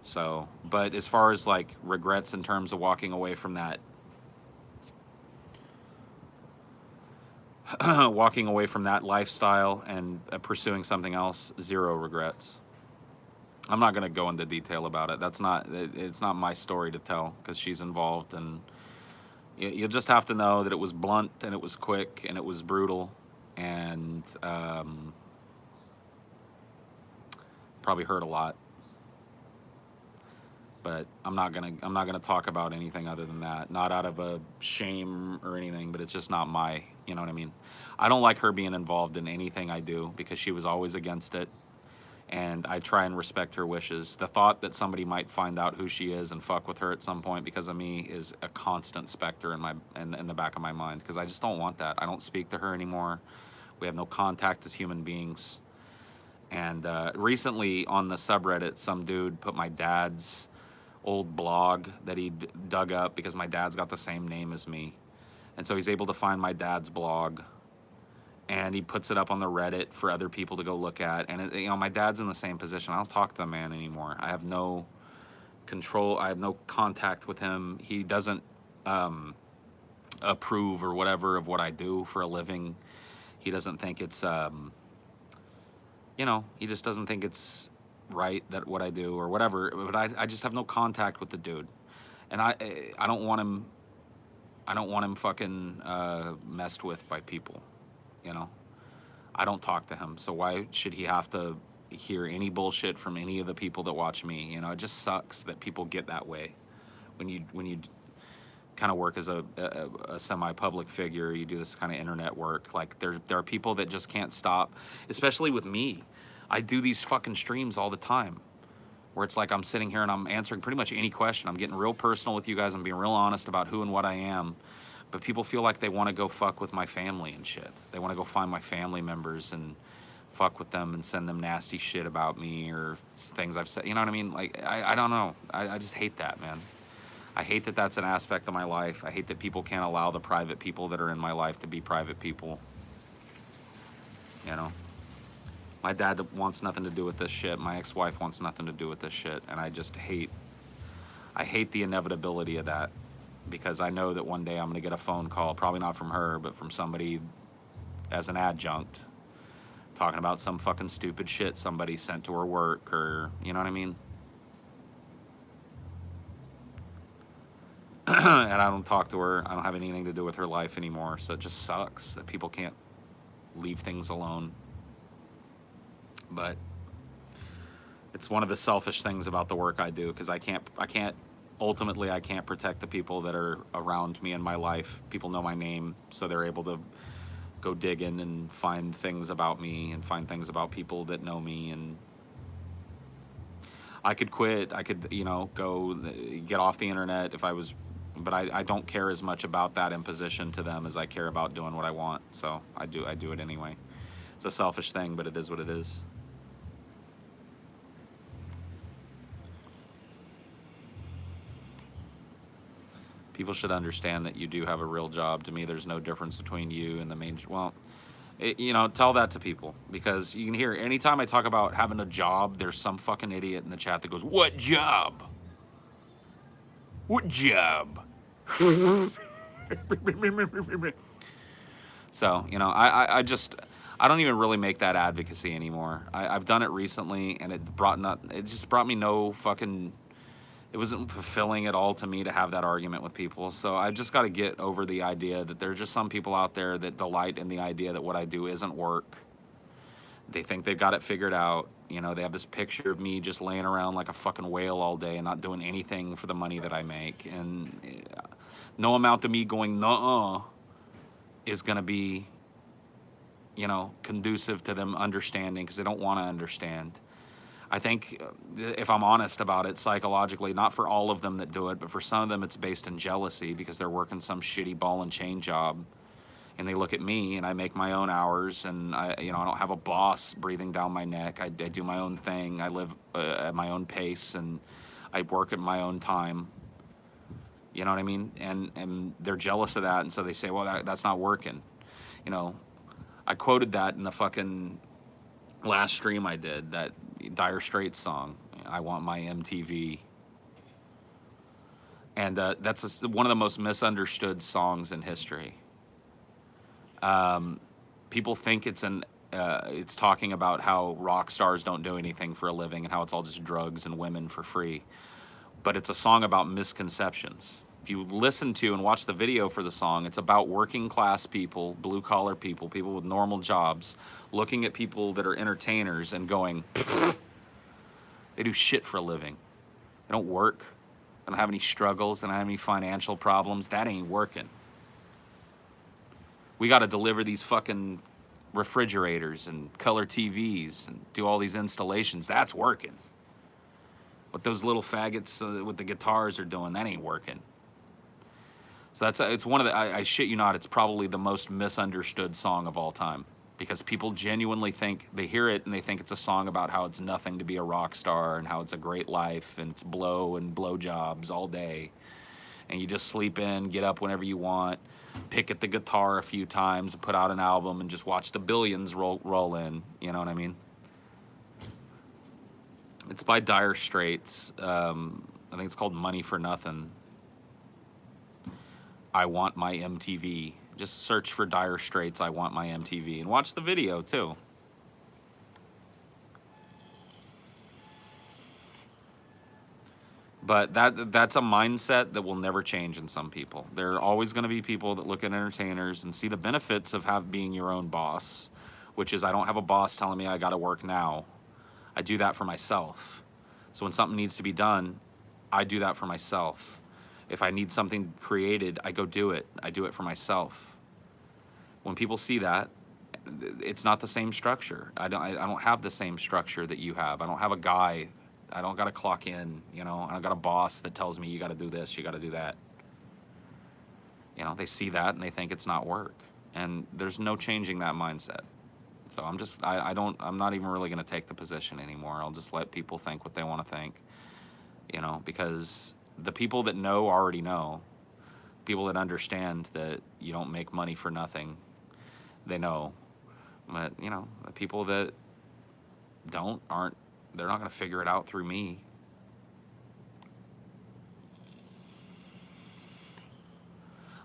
So, but as far as like regrets in terms of walking away from that, walking away from that lifestyle and pursuing something else, zero regrets. I'm not going to go into detail about it. It's not my story to tell because she's involved, and you'll just have to know that it was blunt and it was quick and it was brutal, and probably hurt a lot. But I'm not gonna talk about anything other than that. Not out of a shame or anything, but it's just not my, you know what I mean? I don't like her being involved in anything I do because she was always against it. And I try and respect her wishes. The thought that somebody might find out who she is and fuck with her at some point because of me is a constant specter in the back of my mind, because I just don't want that. I don't speak to her anymore. We have no contact as human beings. And recently on the subreddit, some dude put my dad's old blog that he dug up because my dad's got the same name as me. And so he's able to find my dad's blog, and he puts it up on the Reddit for other people to go look at. And my dad's in the same position. I don't talk to the man anymore. I have no control. I have no contact with him. He doesn't approve or whatever of what I do for a living. He doesn't think it's he just doesn't think it's right that what I do or whatever. But I just have no contact with the dude, and I don't want him fucking messed with by people. I don't talk to him, so why should he have to hear any bullshit from any of the people that watch me? It just sucks that people get that way when you kind of work as a semi-public figure. You do this kind of internet work. Like there are people that just can't stop, especially with me. I do these fucking streams all the time where it's like I'm sitting here and I'm answering pretty much any question. I'm getting real personal with you guys. I'm being real honest about who and what I am. But people feel like they want to go fuck with my family and shit. They want to go find my family members and fuck with them and send them nasty shit about me or things I've said. You know what I mean? Like, I don't know. I just hate that, man. I hate that that's an aspect of my life. I hate that people can't allow the private people that are in my life to be private people. My dad wants nothing to do with this shit. My ex-wife wants nothing to do with this shit. And I hate the inevitability of that. Because I know that one day I'm going to get a phone call, probably not from her, but from somebody as an adjunct, talking about some fucking stupid shit somebody sent to her work, or, you know what I mean? And I don't talk to her. I don't have anything to do with her life anymore, so it just sucks that people can't leave things alone. But it's one of the selfish things about the work I do, because ultimately, I can't protect the people that are around me in my life. People know my name, so they're able to go digging and find things about me and find things about people that know me. And I could quit. I could, go get off the internet if I was, but I don't care as much about that imposition to them as I care about doing what I want. So I do it anyway. It's a selfish thing, but it is what it is. People should understand that you do have a real job. To me, there's no difference between you and the main. Well, tell that to people, because you can hear anytime I talk about having a job, there's some fucking idiot in the chat that goes, "What job? What job?" So I don't even really make that advocacy anymore. I've done it recently, and it just brought me no fucking. It wasn't fulfilling at all to me to have that argument with people. So I just got to get over the idea that there are just some people out there that delight in the idea that what I do isn't work. They think they've got it figured out. They have this picture of me just laying around like a fucking whale all day and not doing anything for the money that I make. And no amount of me going, nuh-uh, is going to be, conducive to them understanding, because they don't want to understand. I think, if I'm honest about it, psychologically, not for all of them that do it, but for some of them it's based in jealousy, because they're working some shitty ball and chain job and they look at me, and I make my own hours, and I don't have a boss breathing down my neck. I do my own thing. I live at my own pace, and I work at my own time. You know what I mean? And they're jealous of that, and so they say, well, that's not working. You know, I quoted that in the fucking last stream I did, that Dire Straits song, I Want My MTV. And that's one of the most misunderstood songs in history. People think it's talking about how rock stars don't do anything for a living and how it's all just drugs and women for free. But it's a song about misconceptions. If you listen to and watch the video for the song, it's about working class people, blue collar people, people with normal jobs, looking at people that are entertainers and going, they do shit for a living. They don't work. They don't have any struggles. They don't have any financial problems. That ain't working. We got to deliver these fucking refrigerators and color TVs and do all these installations. That's working. What those little faggots with the guitars are doing, that ain't working. So it's one of the, I shit you not, it's probably the most misunderstood song of all time, because people genuinely think, they hear it and they think it's a song about how it's nothing to be a rock star and how it's a great life and it's blow and blow jobs all day. And you just sleep in, get up whenever you want, pick at the guitar a few times and put out an album and just watch the billions roll in. You know what I mean? It's by Dire Straits. I think it's called Money for Nothing. I Want My MTV. Just search for Dire Straits, I Want My MTV, and watch the video too. But that's a mindset that will never change in some people. There are always going to be people that look at entertainers and see the benefits of being your own boss, which is, I don't have a boss telling me I got to work now. I do that for myself. So when something needs to be done, I do that for myself. If I need something created, I go do it. I do it for myself. When people see that, it's not the same structure. I don't have the same structure that you have. I don't have a guy. I don't got to clock in, I don't got a boss that tells me you got to do this, you got to do that. They see that and they think it's not work. And there's no changing that mindset. So I'm not even really going to take the position anymore. I'll just let people think what they want to think, because the people that know already know. People that understand that you don't make money for nothing, they know. But, the people that aren't, they're not going to figure it out through me.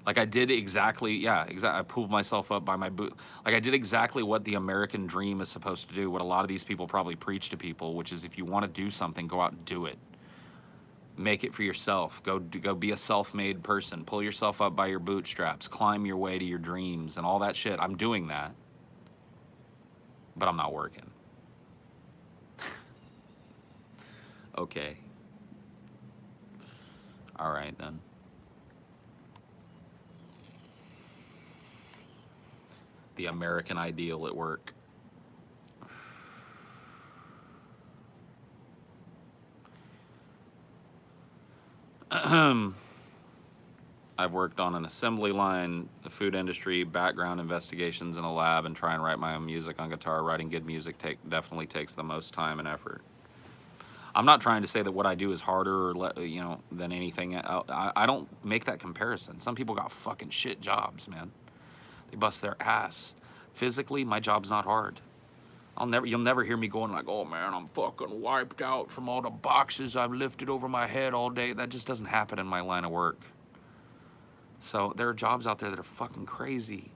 Like I did exactly, I pulled myself up by my boot. Like I did exactly what the American dream is supposed to do, what a lot of these people probably preach to people, which is if you want to do something, go out and do it. Make it for yourself. Go be a self-made person. Pull yourself up by your bootstraps. Climb your way to your dreams and all that shit. I'm doing that, but I'm not working. Okay. All right, then. The American ideal at work. I've worked on an assembly line, the food industry, background investigations in a lab, and try and write my own music on guitar. Writing good music definitely takes the most time and effort. I'm not trying to say that what I do is harder or than anything. I don't make that comparison. Some people got fucking shit jobs, man. They bust their ass. Physically, my job's not hard. You'll never hear me going like, oh man, I'm fucking wiped out from all the boxes I've lifted over my head all day. That just doesn't happen in my line of work. So there are jobs out there that are fucking crazy.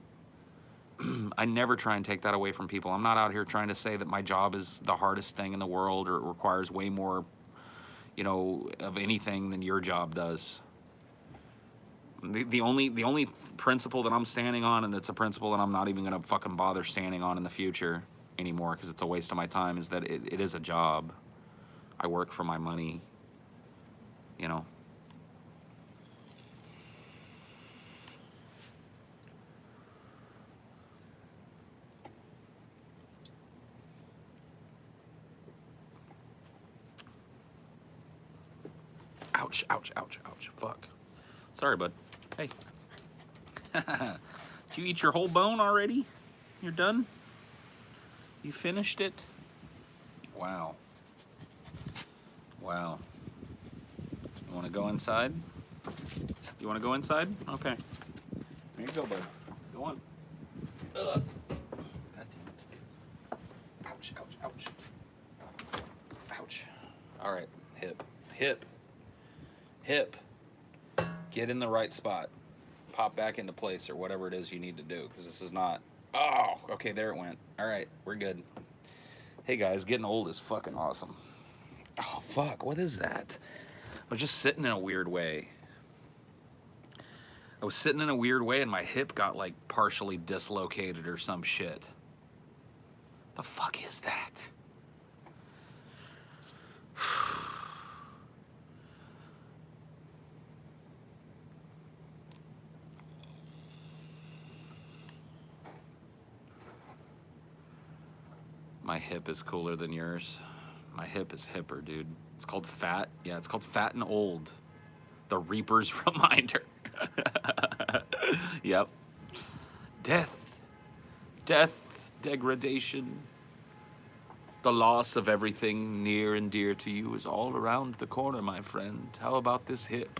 I never try and take that away from people. I'm not out here trying to say that my job is the hardest thing in the world or it requires way more, of anything than your job does. The only principle that I'm standing on, and it's a principle that I'm not even going to fucking bother standing on in the future anymore because it's a waste of my time, is that it is a job. I work for my money, Ouch, ouch, ouch, ouch. Fuck. Sorry, bud. Hey. Did you eat your whole bone already? You're done? You finished it? Wow. Wow. You want to go inside? You want to go inside? Okay. Here you go, bud. Go on. Ugh. God damn it. Ouch, ouch, ouch. Ouch. All right. Hip. Hip. Hip. Get in the right spot. Pop back into place or whatever it is you need to do, because this is not... Oh, okay, there it went. All right, we're good. Hey, guys, getting old is fucking awesome. Oh, fuck, what is that? I was just sitting in a weird way. I was sitting in a weird way and my hip got, like, partially dislocated or some shit. The fuck is that? My hip is cooler than yours. My hip is hipper, dude. It's called fat. Yeah, it's called fat and old. The Reaper's reminder. Yep. Death. Death, degradation. The loss of everything near and dear to you is all around the corner, my friend. How about this hip?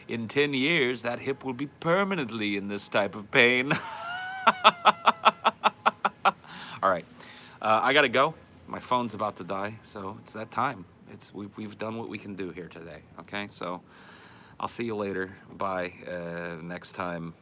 In 10 years, that hip will be permanently in this type of pain. All right. I gotta go. My phone's about to die, so it's that time. We've done what we can do here today. Okay, so I'll see you later. Bye. Next time.